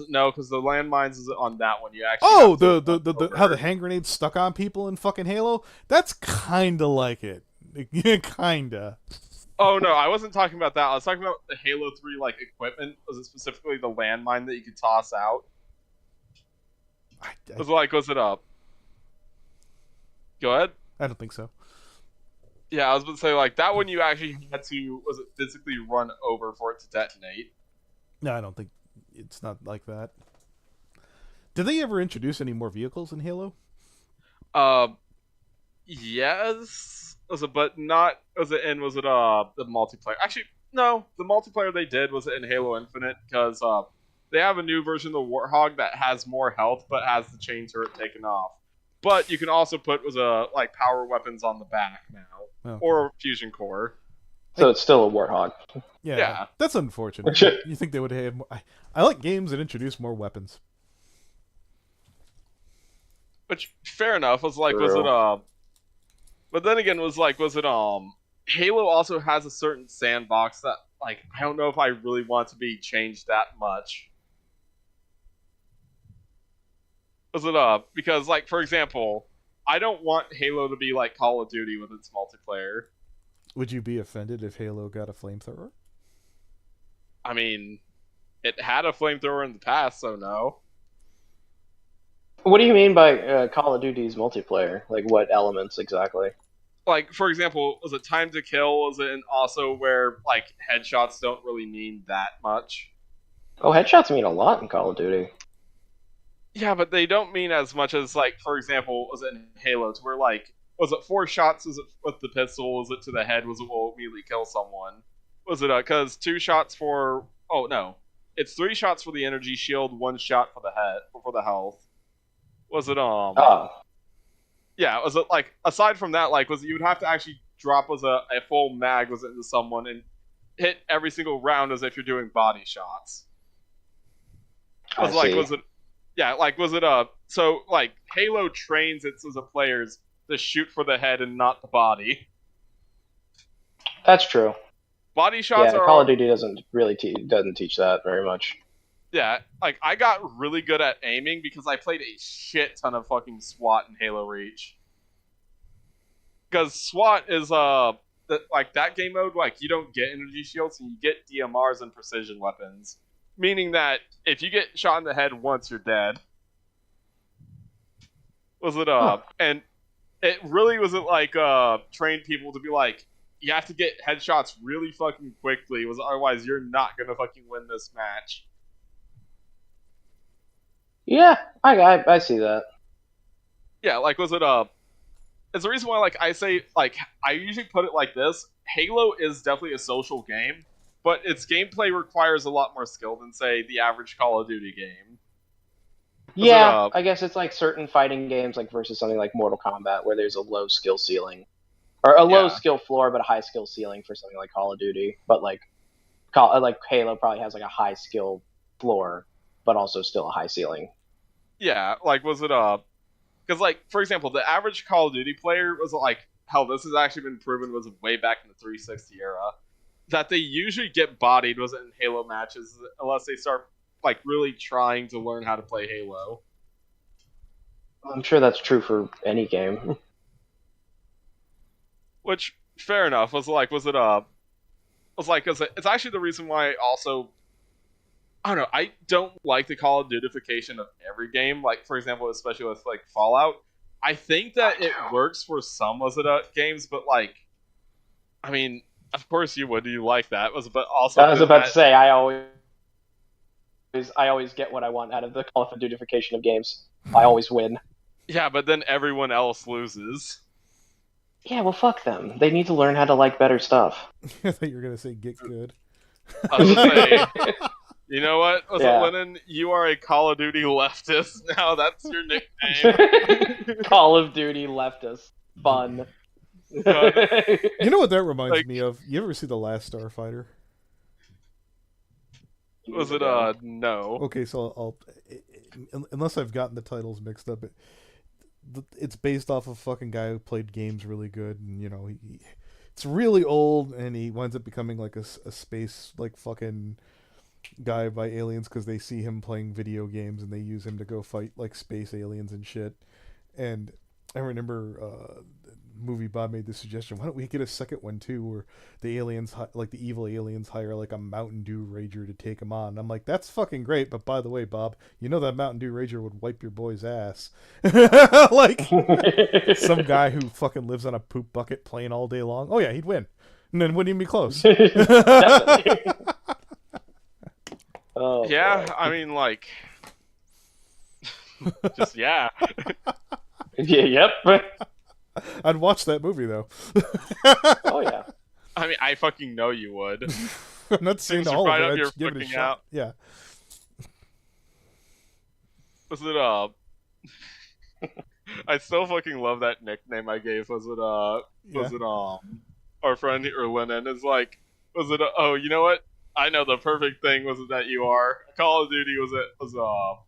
no, because the landmines is on that one. You actually Oh, have to the over. how the hand grenades stuck on people in fucking Halo? That's kinda like it. Yeah, kinda. Oh no, I wasn't talking about that. I was talking about the Halo 3 like equipment. Was it specifically the landmine that you could toss out? Was it up? Go ahead. I don't think so. Yeah, I was about to say like that one. You actually had to physically run over for it to detonate. No, I don't think it's not like that. Did they ever introduce any more vehicles in Halo? Yes. But not was it the multiplayer? Actually, no. The multiplayer they did was in Halo Infinite because they have a new version of the Warthog that has more health but has the chain turret taken off. But you can also put like power weapons on the back now, Oh. or fusion core. so it's still a Warthog. Yeah, that's unfortunate. Shit. You think they would have more... I like games that introduce more weapons. Which fair enough was True. But then again, was it Halo also has a certain sandbox that like I don't know if I really want to be changed that much. Was it because like for example, I don't want Halo to be like Call of Duty with its multiplayer. Would you be offended if Halo got a flamethrower? I mean, it had a flamethrower in the past, so no. What do you mean by Call of Duty's multiplayer? Like, what elements exactly? Like for example, was it time to kill? Was it also where like headshots don't really mean that much? Oh, headshots mean a lot in Call of Duty. Yeah, but they don't mean as much as like for example, was it in Halo to where like was it 4 shots? Was it with the pistol? Was it to the head? Was it will immediately kill someone? Was it because 2 shots for? Oh no, it's 3 shots for the energy shield, 1 shot for the head for the health. Was it Oh, Yeah, was it like aside from that, like was it, you would have to actually drop was a full mag was it into someone and hit every single round as if you're doing body shots. I Was like see. was it yeah, like was it so like Halo trains its as a players to shoot for the head and not the body. That's true. Body shots Yeah, are Call of Duty doesn't really doesn't teach that very much. yeah, like I got really good at aiming because I played a shit ton of fucking SWAT in Halo Reach. Because SWAT is like that game mode, like you don't get energy shields and you get DMRs and precision weapons, meaning that if you get shot in the head once, you're dead. Was it and it really wasn't like trained people to be like you have to get headshots really fucking quickly, was otherwise you're not gonna fucking win this match. Yeah, I see that. Yeah, like was it it's the reason why like I say like I usually put it like this. Halo is definitely a social game, but its gameplay requires a lot more skill than say the average Call of Duty game. Yeah, I guess it's like certain fighting games, like versus something like Mortal Kombat, where there's a low skill ceiling, or a low Yeah. skill floor but a high skill ceiling for something like Call of Duty. But like, like Halo probably has like a high skill floor, but also still a high ceiling. Yeah, like was it because like for example, the average Call of Duty player was like hell. This has actually been proven was way back in the 360 era that they usually get bodied was in Halo matches unless they start like really trying to learn how to play Halo. I'm sure that's true for any game. Which fair enough was it was like cause it's actually the reason why also I don't know. I don't like the Call of Dutyfication of every game. Like, for example, especially with like Fallout. I think that it works for some was it games, but like, I mean, of course you would. You like that? But also, I was about to say, I always get what I want out of the Call of Dutyfication of games. I always win. yeah, but then everyone else loses. Yeah, well, fuck them. They need to learn how to like better stuff. I thought you were gonna say get good. I was gonna say, you know what? Was Yeah. it Lennon? You are a Call of Duty leftist now. That's your nickname. Call of Duty leftist. Fun. You know what that reminds Like- me of? You ever see The Last Starfighter? Was it no? Okay, so unless I've gotten the titles mixed up, it's based off of a fucking guy who played games really good, and you know it's really old, and he winds up becoming like a space like fucking guy by aliens because they see him playing video games and they use him to go fight like space aliens and shit. And I remember movie Bob made the suggestion, why don't we get a second one too, where the aliens like the evil aliens hire like a Mountain Dew Rager to take them on. I'm like, that's fucking great, but by the way, Bob, you know that Mountain Dew Rager would wipe your boy's ass. Like some guy who fucking lives on a poop bucket playing all day long. Oh yeah, he'd win, and then wouldn't even be close. Definitely. Oh, Yeah, boy. I mean like, just yeah. Yeah, yep. I'd watch that movie though. Oh yeah. I mean, I fucking know you would. I'm not saying Things are all right of up it. I'd your just give it a fucking shot. out. Yeah. Was it I still fucking love that nickname I gave. Was it our friend or Lennon is like, was it oh, you know what? I know the perfect thing was that you are. Call of Duty was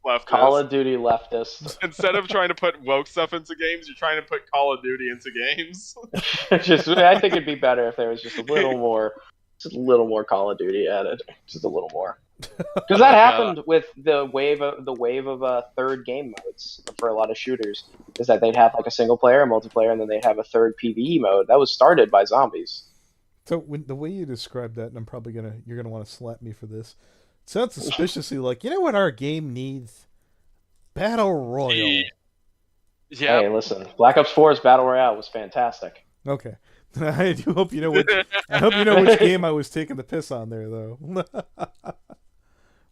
leftist. Call of Duty leftist. Instead of trying to put woke stuff into games, you're trying to put Call of Duty into games. I think it'd be better if there was just a little more Call of Duty added, just a little more. Because that happened with the wave of third game modes for a lot of shooters. Is that they'd have like a single player, a multiplayer, and then they'd have a third PvE mode that was started by zombies. So the way you described that, and you're gonna want to slap me for this. It sounds suspiciously like, you know what our game needs? Battle Royale. Yeah. Hey, listen, Black Ops 4's Battle Royale was fantastic. Okay. I do hope you know which. I hope you know which game I was taking the piss on there, though.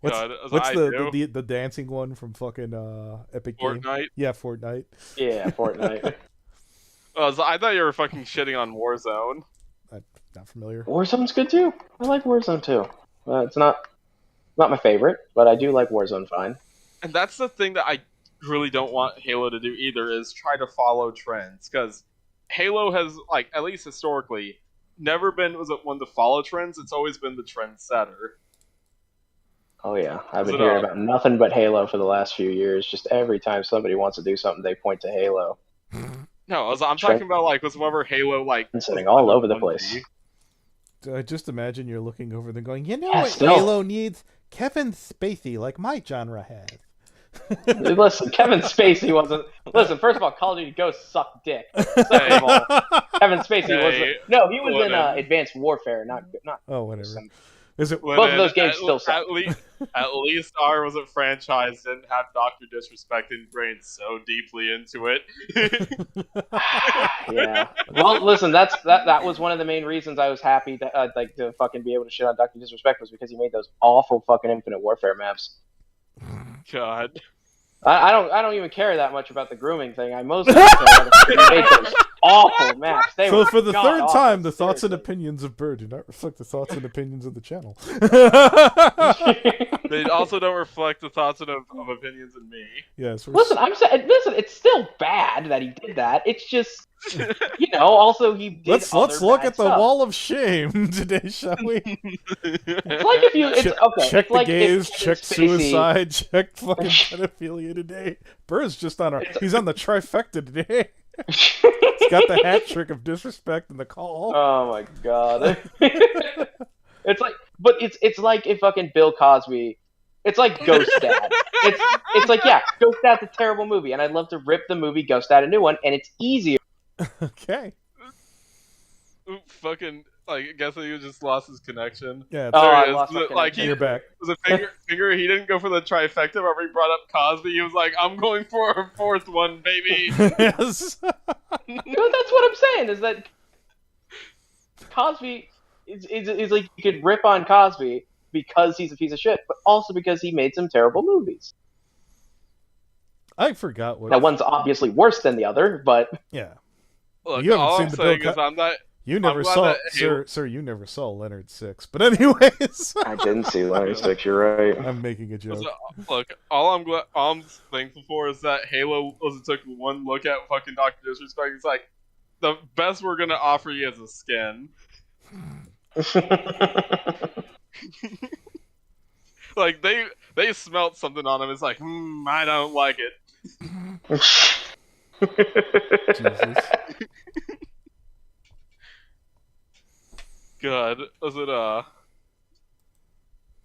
What's the dancing one from fucking Epic Fortnite? Game? Yeah, Fortnite. Yeah, Fortnite. I thought you were fucking shitting on Warzone. I'm not familiar. Warzone's good too. I like Warzone too. It's not my favorite, but I do like Warzone fine. And that's the thing that I really don't want Halo to do either, is try to follow trends. Because Halo has, like, at least historically, never been one to follow trends. It's always been the trendsetter. Oh yeah, I've been hearing about nothing but Halo for the last few years. Just every time somebody wants to do something, they point to Halo. No, I'm talking about like whatever Halo like. It's sitting all over the place. Just imagine you're looking over there going, you know Yeah, what still. Halo needs? Kevin Spacey, like my genre has. Listen, Kevin Spacey wasn't. Listen, first of all, Call of Duty Ghosts suck dick. Second of all, Kevin Spacey wasn't. No, he was in Advanced Warfare, not. Oh, whatever. Is it both of those games still suck? At least our was a franchise didn't have Dr. Disrespect ingrained so deeply into it. Yeah. Well, listen, that was one of the main reasons I was happy to to fucking be able to shit on Dr. Disrespect, was because he made those awful fucking Infinite Warfare maps. God. I don't even care that much about the grooming thing. I mostly care about he made those awful maps. They So were for the third god-awful, time, the thoughts and seriously. opinions of Berr do not reflect the thoughts and opinions of the channel. They also don't reflect the thoughts and opinions in me. Yes. Listen, listen, it's still bad that he did that. It's just, also he did Let's other look bad at the stuff. wall of shame today, shall we? It's like if you Check the gays, if check suicide, check fucking pedophilia today. Burr's just he's on the trifecta today. He's got the hat trick of disrespect and the call. Oh my god. It's like if fucking Bill Cosby. It's like Ghost Dad. It's like, yeah, Ghost Dad's a terrible movie, and I'd love to rip the movie Ghost Dad a new one, and it's easier. Okay. Fucking, I guess he just lost his connection. Yeah. I lost my Like, connection. You're back. Was a figure. He didn't go for the trifecta. Whenever he brought up Cosby, he was like, "I'm going for a fourth one, baby." Yes. That's what I'm saying, is that Cosby is like, you could rip on Cosby because he's a piece of shit, but also because he made some terrible movies. I forgot what. Now, one's obviously worse than the other, but Yeah. Look, You haven't all seen I'm the saying Bill is I'm not. You never glad saw, that Halo- sir. You never saw Leonard Six. But anyways, I didn't see Leonard Six. You're right. I'm making a joke. Look, all I'm thankful for is that Halo took one look at fucking Dr. Disrespect. It's like, the best we're gonna offer you is a skin. Like, they smelt something on him. It's like, I don't like it. Jesus. God, was it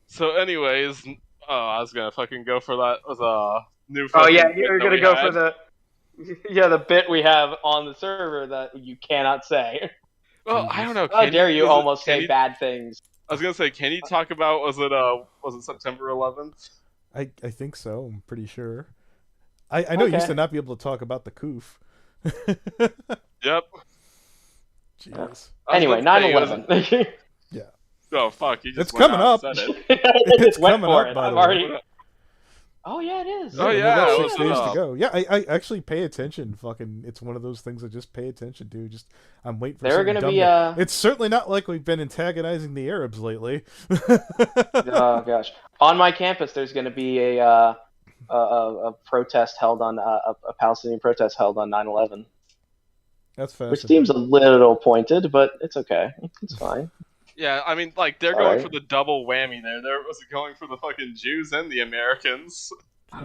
So, anyways, I was gonna fucking go for that. Was new. Oh yeah, fucking you're bit that gonna we go had. for the bit we have on the server that you cannot say. Well, I don't know. How can dare you almost can say you- bad things? I was gonna say, can you talk about was it September 11th? I think so. I'm pretty sure. I know you used to not be able to talk about the coof. Yep. Jeez. Anyway, 9/11. Oh fuck! You just It's went coming out up. and said it. It's Went coming for up, it. by I've the way. already. Oh yeah, it is. Oh, we yeah, got it 6 was, days to go. Yeah, I actually pay attention. Fucking, it's one of those things I just pay attention to. Just I'm waiting for. There are something gonna dumb be to- It's certainly not like we've been antagonizing the Arabs lately. Oh gosh, on my campus, there's gonna be a protest held on a Palestinian protest held on 9/11, That's which fascinating. seems a little pointed, but it's okay. It's fine. Yeah, I mean, like they're going Alright. for the double whammy there. They're was going for the fucking Jews and the Americans.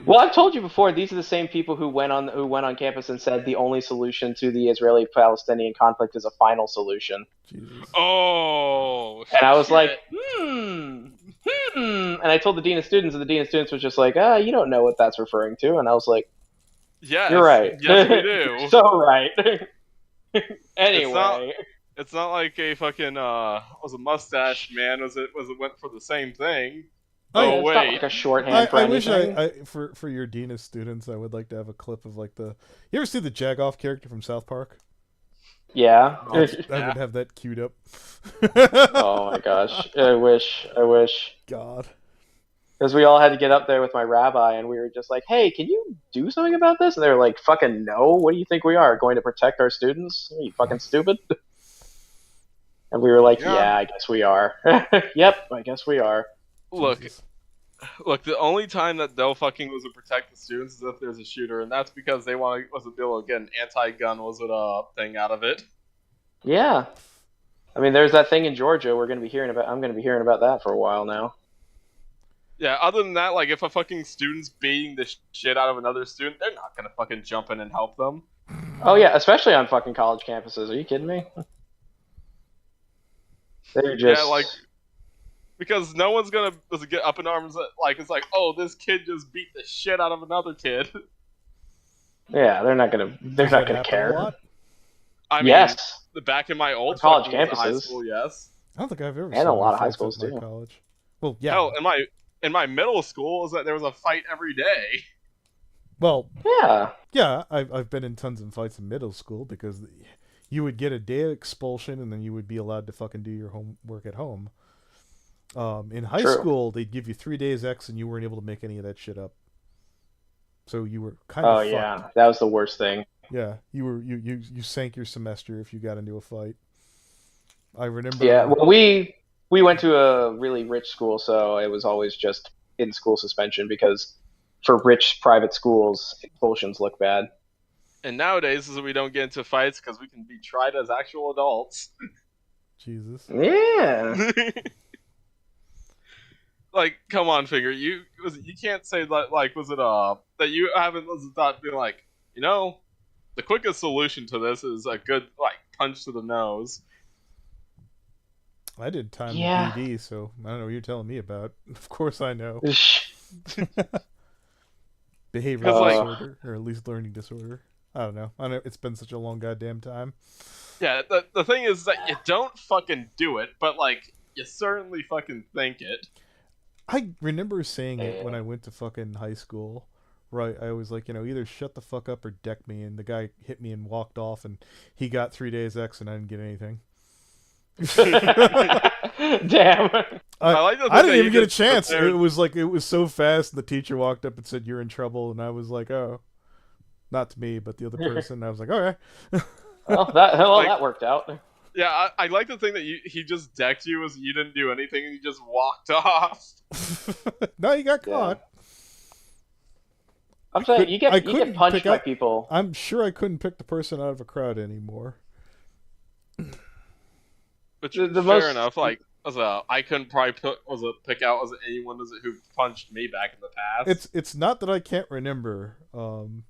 Well, I've told you before. These are the same people who went on campus and said the only solution to the Israeli-Palestinian conflict is a final solution. Jesus. Oh, And I was shit. like, and I told the dean of students, and the dean of students was just like, you don't know what that's referring to. And I was like, yes, you're right. Yes, we do. So right. Anyway, It's not like a fucking was a mustache man. Was it went for the same thing? Oh, yeah, it's wait. not like a shorthand for I wish anything. for your dean of students, I would like to have a clip of like the. You ever see the Jagoff character from South Park? Yeah. I would have that queued up. Oh my gosh. I wish. God. Because we all had to get up there with my rabbi, and we were just like, hey, can you do something about this? And they were like, fucking no. What do you think we are? Going to protect our students? Are you fucking stupid? And we were like, yeah, I guess we are. Yep, I guess we are. Look, Jesus. the only time that they'll fucking protect the students is if there's a shooter, and that's because they want to be able to get an anti-gun thing out of it. Yeah. I mean, there's that thing in Georgia I'm going to be hearing about that for a while now. Yeah, other than that, like, if a fucking student's beating the shit out of another student, they're not gonna fucking jump in and help them. Oh yeah, especially on fucking college campuses. Are you kidding me? They're just... Yeah, like, because no one's gonna get up in arms, like, it's like, oh, this kid just beat the shit out of another kid. Yeah, they're not gonna Does that happen a care. lot? I mean, Yes. back in my old On college fucking high campuses. school, yes. I don't think I've ever And seen a lot any of high fights schools, at my too. college. Well, yeah. Hell, in my middle school, is that there was a fight every day. Well, Yeah. I've been in tons of fights in middle school because you would get a day of expulsion and then you would be allowed to fucking do your homework at home. In high True. school, they'd give you 3 days X and you weren't able to make any of that shit up. So you were kind of Oh fucked. yeah, that was the worst thing. Yeah, you sank your semester if you got into a fight. I remember. Yeah, well, we went to a really rich school, so it was always just in-school suspension because for rich private schools, expulsions look bad. And nowadays, is we don't get into fights because we can be tried as actual adults. Jesus. Yeah. Like, come on, Finger. You can't say that. Like, that you haven't thought being like, the quickest solution to this is a good punch to the nose. I did time Yeah. in BD, so I don't know what you're telling me about. Of course I know. Behavioral disorder, or at least learning disorder. I don't know. It's been such a long goddamn time. Yeah, the thing is that you don't fucking do it, but you certainly fucking think it. I remember saying it when I went to fucking high school. Right, I was like, either shut the fuck up or deck me, and the guy hit me and walked off, and he got 3 days X, and I didn't get anything. Damn. I didn't even get a chance. It was so fast. The teacher walked up and said, "You're in trouble," and I was like, "Oh, not to me, but the other person." I was like, "Okay." Well, that worked out. Yeah, I like the thing that he just decked you as you didn't do anything and you just walked off. No, you got caught. I'm saying you get punched by people. I'm sure I couldn't pick the person out of a crowd anymore. Which fair enough. I couldn't probably pick out anyone who punched me back in the past. It's not that I can't remember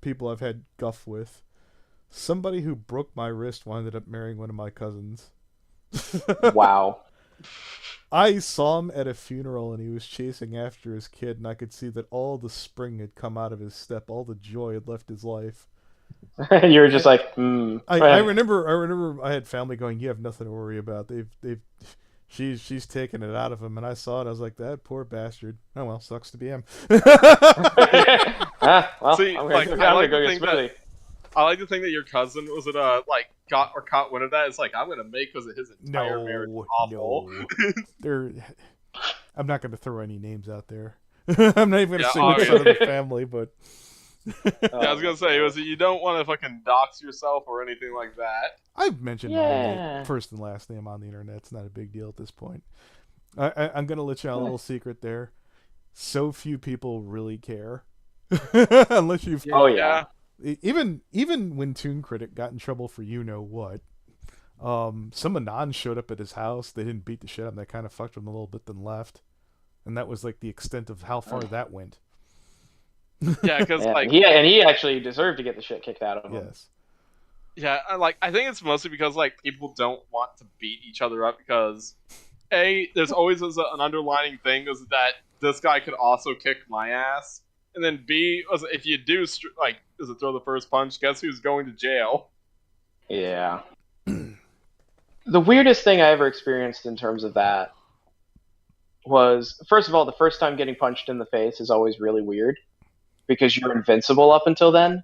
people I've had guff with. Somebody who broke my wrist ended up marrying one of my cousins. Wow. I saw him at a funeral and he was chasing after his kid, and I could see that all the spring had come out of his step, all the joy had left his life. You were just like, I remember I had family going, "You have nothing to worry about. She's taken it out of him," and I saw it. I was like, "That poor bastard. Oh well, sucks to be him." well, See, I'm gonna go get Smoothie. I like to think that your cousin caught wind of that. It's like, I'm gonna make his entire marriage awful. No. I'm not gonna throw any names out there. I'm not even gonna say which side of the family, but I was gonna say you don't want to fucking dox yourself or anything like that. I've mentioned my first and last name on the internet. It's not a big deal at this point. I'm gonna let you on a little secret there. So few people really care, unless you've. Oh yeah. Even when Toon Critic got in trouble for what, Some Anon showed up at his house. They didn't beat the shit out of him. They kind of fucked him a little bit, then left. And that was like the extent of how far that went. Yeah, because Yeah, like he actually deserved to get the shit kicked out of him. Yes. yeah, I think it's mostly because like people don't want to beat each other up because there's always an underlining thing is that this guy could also kick my ass, and then B if you do throw the first punch, guess who's going to jail? Yeah. The weirdest thing I ever experienced in terms of that was, first of all, the first time getting punched in the face is always really weird because you're invincible up until then,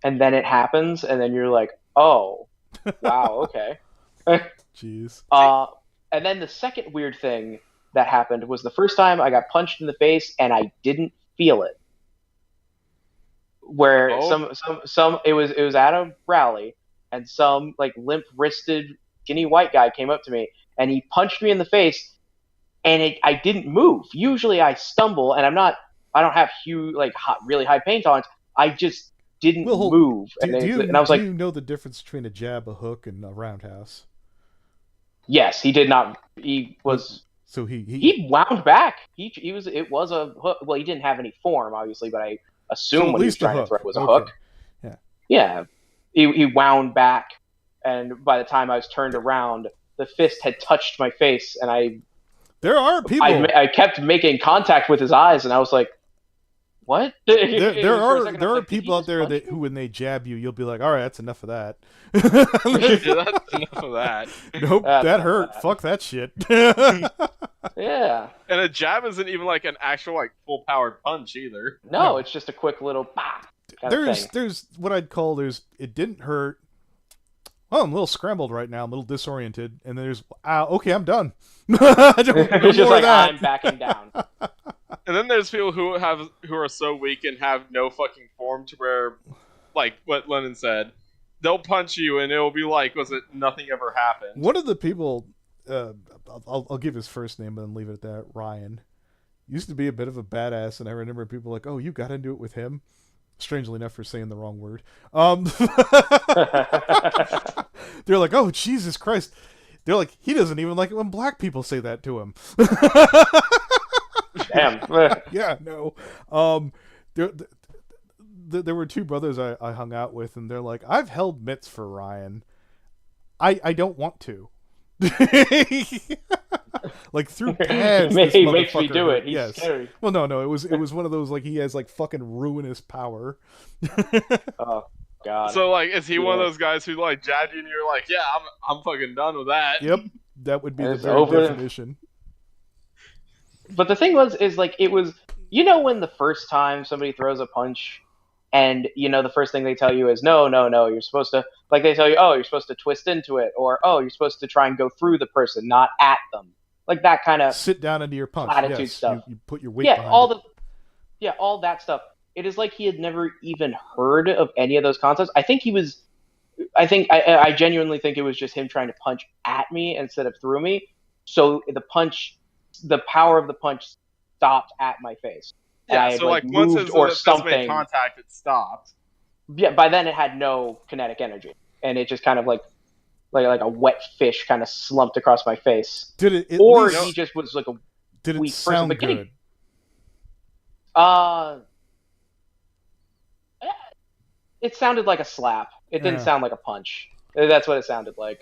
and then it happens, and then you're like, oh, wow, okay. Jeez. And then the second weird thing that happened was the first time I got punched in the face and I didn't feel it. Where it was at a rally, and some like limp-wristed skinny white guy came up to me and he punched me in the face, and I didn't move. Usually I stumble, and I don't have huge really high pain tolerance. I just didn't move. And I was like, do you know the difference between a jab, a hook, and a roundhouse? Yes, he did not. He was. So he wound back. It was a hook. Well, he didn't have any form, obviously, but I assume what he was trying to throw was a hook. Yeah. Yeah. He wound back, and by the time I was turned around, the fist had touched my face, and there are people. I kept making contact with his eyes, and I was like, "What?" There are people out there who, when they jab you, you'll be like, "All right, that's enough of that." Yeah, that's enough of that. Nope, that hurt. Fuck that shit. Yeah. And a jab isn't even like an actual like full powered punch either. No, it's just a quick little bah. There's what I'd call it didn't hurt. Well, I'm a little scrambled right now. I'm a little disoriented, and then there's okay, I'm done. It's just like I'm backing down. And then there's people who are so weak and have no fucking form to where, like what Lennon said, they'll punch you and it'll be like, was it nothing ever happened? One of the people, I'll give his first name and then leave it at that. Ryan used to be a bit of a badass, and I remember people like, "Oh, you got into it with him." Strangely enough, for saying the wrong word. They're like, "Oh, Jesus Christ!" They're like, "He doesn't even like it when black people say that to him." Damn. Yeah, no. There were two brothers I hung out with, and they're like, "I've held mitts for Ryan. I don't want to." Like through pads, He makes me do it. He's scary. Well, no, it was one of those like he has like fucking ruinous power. Oh God. So like, is he one of those guys who like jabbed you and you're like, yeah, I'm fucking done with that? Yep, that would be the It's very over. definition. But the thing is like it was, when the first time somebody throws a punch, and the first thing they tell you is no, you're supposed to, like, they tell you, oh, you're supposed to twist into it, or oh, you're supposed to try and go through the person, not at them, like that kind of Sit down into your punch. platitude Yes, stuff. you put your weight behind it. All that stuff. It is like he had never even heard of any of those concepts. I genuinely think it was just him trying to punch at me instead of through me. So the power of the punch stopped at my face. Yeah, and so like once moved it or just something. made contact, it stopped. Yeah, by then it had no kinetic energy, and it just kind of like a wet fish kind of slumped across my face. Did it? Or he just was like a Did it weak person. sound But good? It sounded like a slap. It didn't sound like a punch. That's what it sounded like.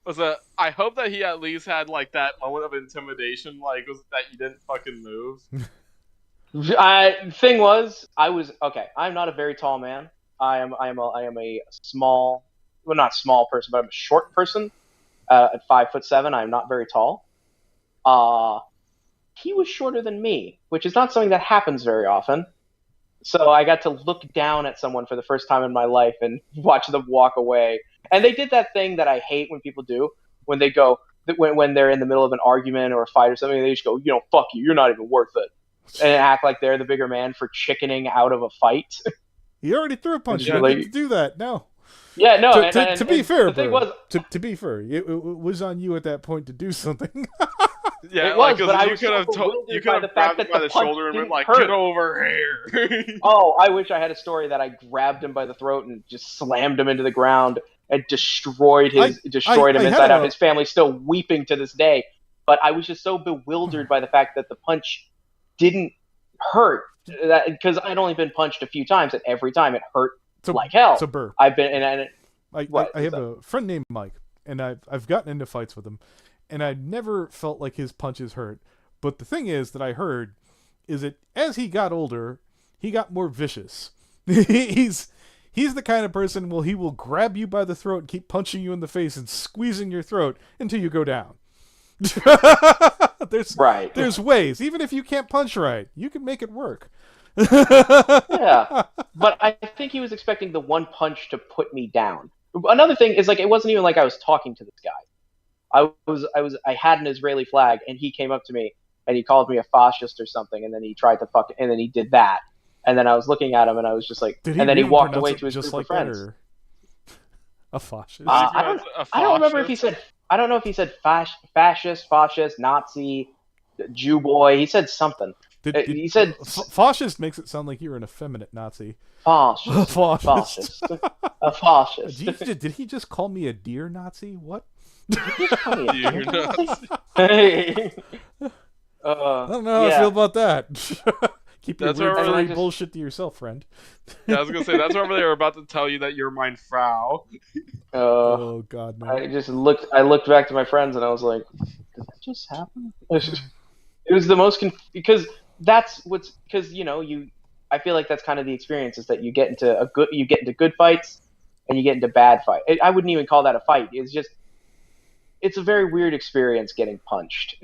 I hope that he at least had like that moment of intimidation, like that you didn't fucking move. Thing was, I'm not a very tall man. I am a small, well, not small person, but I'm a short person. At 5'7", I'm not very tall. He was shorter than me, which is not something that happens very often. So I got to look down at someone for the first time in my life and watch them walk away. And they did that thing that I hate when people do, when they go, when they're in the middle of an argument or a fight or something, they just go, fuck you, you're not even worth it. And act like they're the bigger man for chickening out of a fight. He already threw a punch. Yeah, You didn't do that. No. Yeah, no. To be fair, the thing was, to be fair, it was on you at that point to do something. Yeah, it was, like, but I you was could have bewildered by the fact grabbed him that by the the punch shoulder and been didn't like, hurt. "Get over here!" Oh, I wish I had a story that I grabbed him by the throat and just slammed him into the ground, and destroyed him I inside out. His family's still weeping to this day. But I was just so bewildered by the fact that the punch didn't hurt, because I'd only been punched a few times, and every time it hurt like hell. So Berr, I've been and I have a friend named Mike, and I've gotten into fights with him, and I never felt like his punches hurt. But the thing is that I heard is that as he got older, he got more vicious. He's the kind of person he will grab you by the throat and keep punching you in the face and squeezing your throat until you go down. There's ways. Even if you can't punch right, you can make it work. Yeah, but I think he was expecting the one punch to put me down. Another thing is, like, it wasn't even like I was talking to this guy. I had an Israeli flag, and he came up to me and he called me a fascist or something, and then he tried to and then he did that, and then I was looking at him and I was just like, and then he walked away to his group of friends. A fascist. I don't remember if he said. I don't know if he said fascist, Nazi, Jew boy. He said something. He said fascist makes it sound like you're an effeminate Nazi. Fascist. Fascist. A fascist. Did he just call me a deer Nazi? What? Deer Nazi. Hey. I don't know how I feel about that. Keep your weird furry just... bullshit to yourself, friend. Yeah, I was gonna say that's where they were about to tell you that you're mein Frau. Oh God, no! I looked back to my friends and I was like, "Did that just happen?" It was the most because I feel like that's kind of the experience, is that you get into good fights and you get into bad fights. I wouldn't even call that a fight. It's a very weird experience getting punched,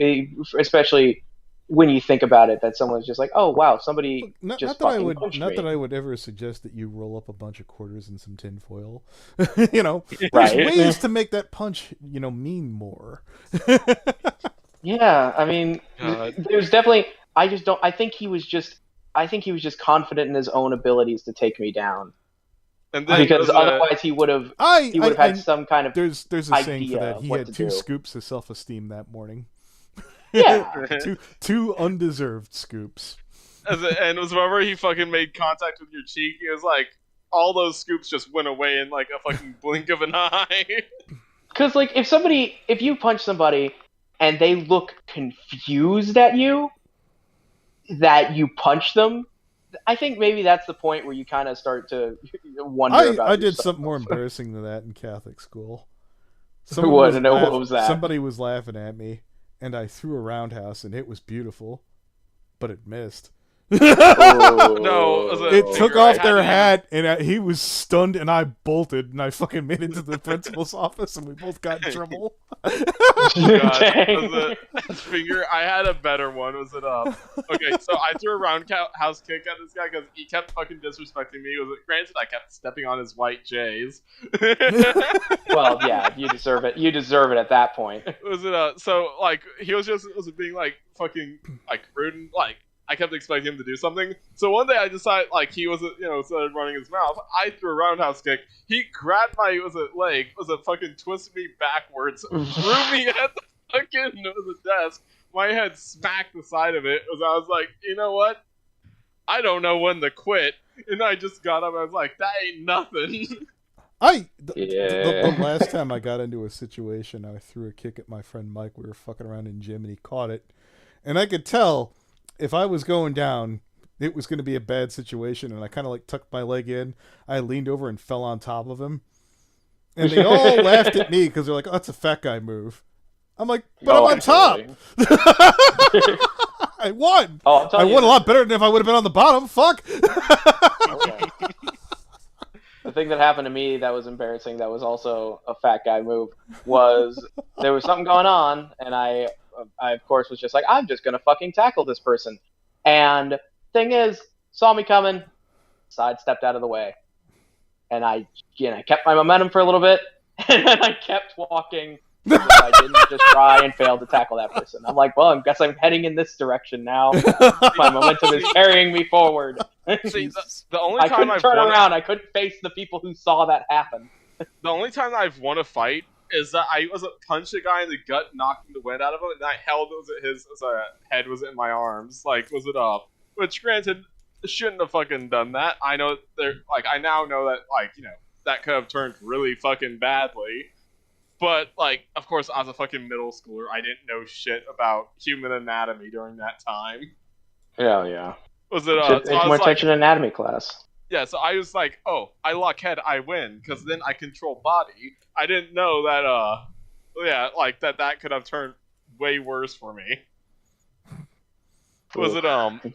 especially when you think about it, that someone's just like, oh wow, somebody not just that punched me. that I would ever suggest that you roll up a bunch of quarters in some tin foil. There's ways to make that punch, mean more. Yeah, I mean, there's definitely. I think he was just confident in his own abilities to take me down. And then because otherwise he would have had some kind of. There's a saying for that. He had 2 scoops of self-esteem that morning. Yeah. two undeserved scoops. And it was whenever he fucking made contact with your cheek, it was like all those scoops just went away in like a fucking blink of an eye. Because like if you punch somebody and they look confused at you that you punch them, I think maybe that's the point where you kind of start to wonder about I did something more embarrassing than that in Catholic school. What was that? Somebody was laughing at me, and I threw a roundhouse, and it was beautiful, but it missed. No, it took off their hat, and he was stunned, and I bolted, and I fucking made it to the principal's office, and we both got in trouble. Finger, I had a better one. Was it okay, so I threw a roundhouse kick at this guy because he kept fucking disrespecting me. Granted, I kept stepping on his white J's. Well, yeah, you deserve it. You deserve it at that point. Was it so like he was being like fucking like rude and like. I kept expecting him to do something. So one day I decided, like, he wasn't, started running his mouth. I threw a roundhouse kick. He grabbed my, leg, fucking twisted me backwards, threw me at the fucking desk. My head smacked the side of it. I was like, you know what? I don't know when to quit. And I just got up. I was like, that ain't nothing. The last time I got into a situation, I threw a kick at my friend Mike. We were fucking around in gym, and he caught it. And I could tell if I was going down, it was going to be a bad situation, and I kind of like tucked my leg in. I leaned over and fell on top of him. And they all laughed at me because they're like, oh, that's a fat guy move. I'm like, but I'm on top. I won. I won a lot better than if I would have been on the bottom. Fuck. Okay. The thing that happened to me that was embarrassing, that was also a fat guy move, was there was something going on, and I of course was just like, I'm just gonna fucking tackle this person. And thing is, saw me coming, sidestepped out of the way, and I kept my momentum for a little bit, and then I kept walking. I didn't just try and fail to tackle that person. I'm like, well, I guess I'm heading in this direction now. My momentum is carrying me forward. See, the only I time couldn't I've turn around. I couldn't face the people who saw that happen. The only time I've won a fight is that I punched a guy in the gut, knocking the wind out of him, and I held his head was in my arms. Like, was it up? Which, granted, shouldn't have fucking done that. I know I now know that, that could have turned really fucking badly. But, like, of course, as a fucking middle schooler, I didn't know shit about human anatomy during that time. Hell yeah. Was it, Should so pay I more was like, attention in anatomy class. yeah, so I was like, oh, I lock head, I win, because then I control body. I didn't know that, yeah, like, that could have turned way worse for me. Was it,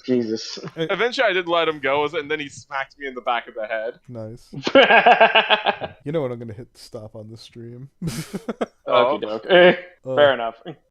Jesus. eventually I did let him go, and then he smacked me in the back of the head. Nice. Okie You know what? I'm gonna hit stop on the stream. doke. Fair enough.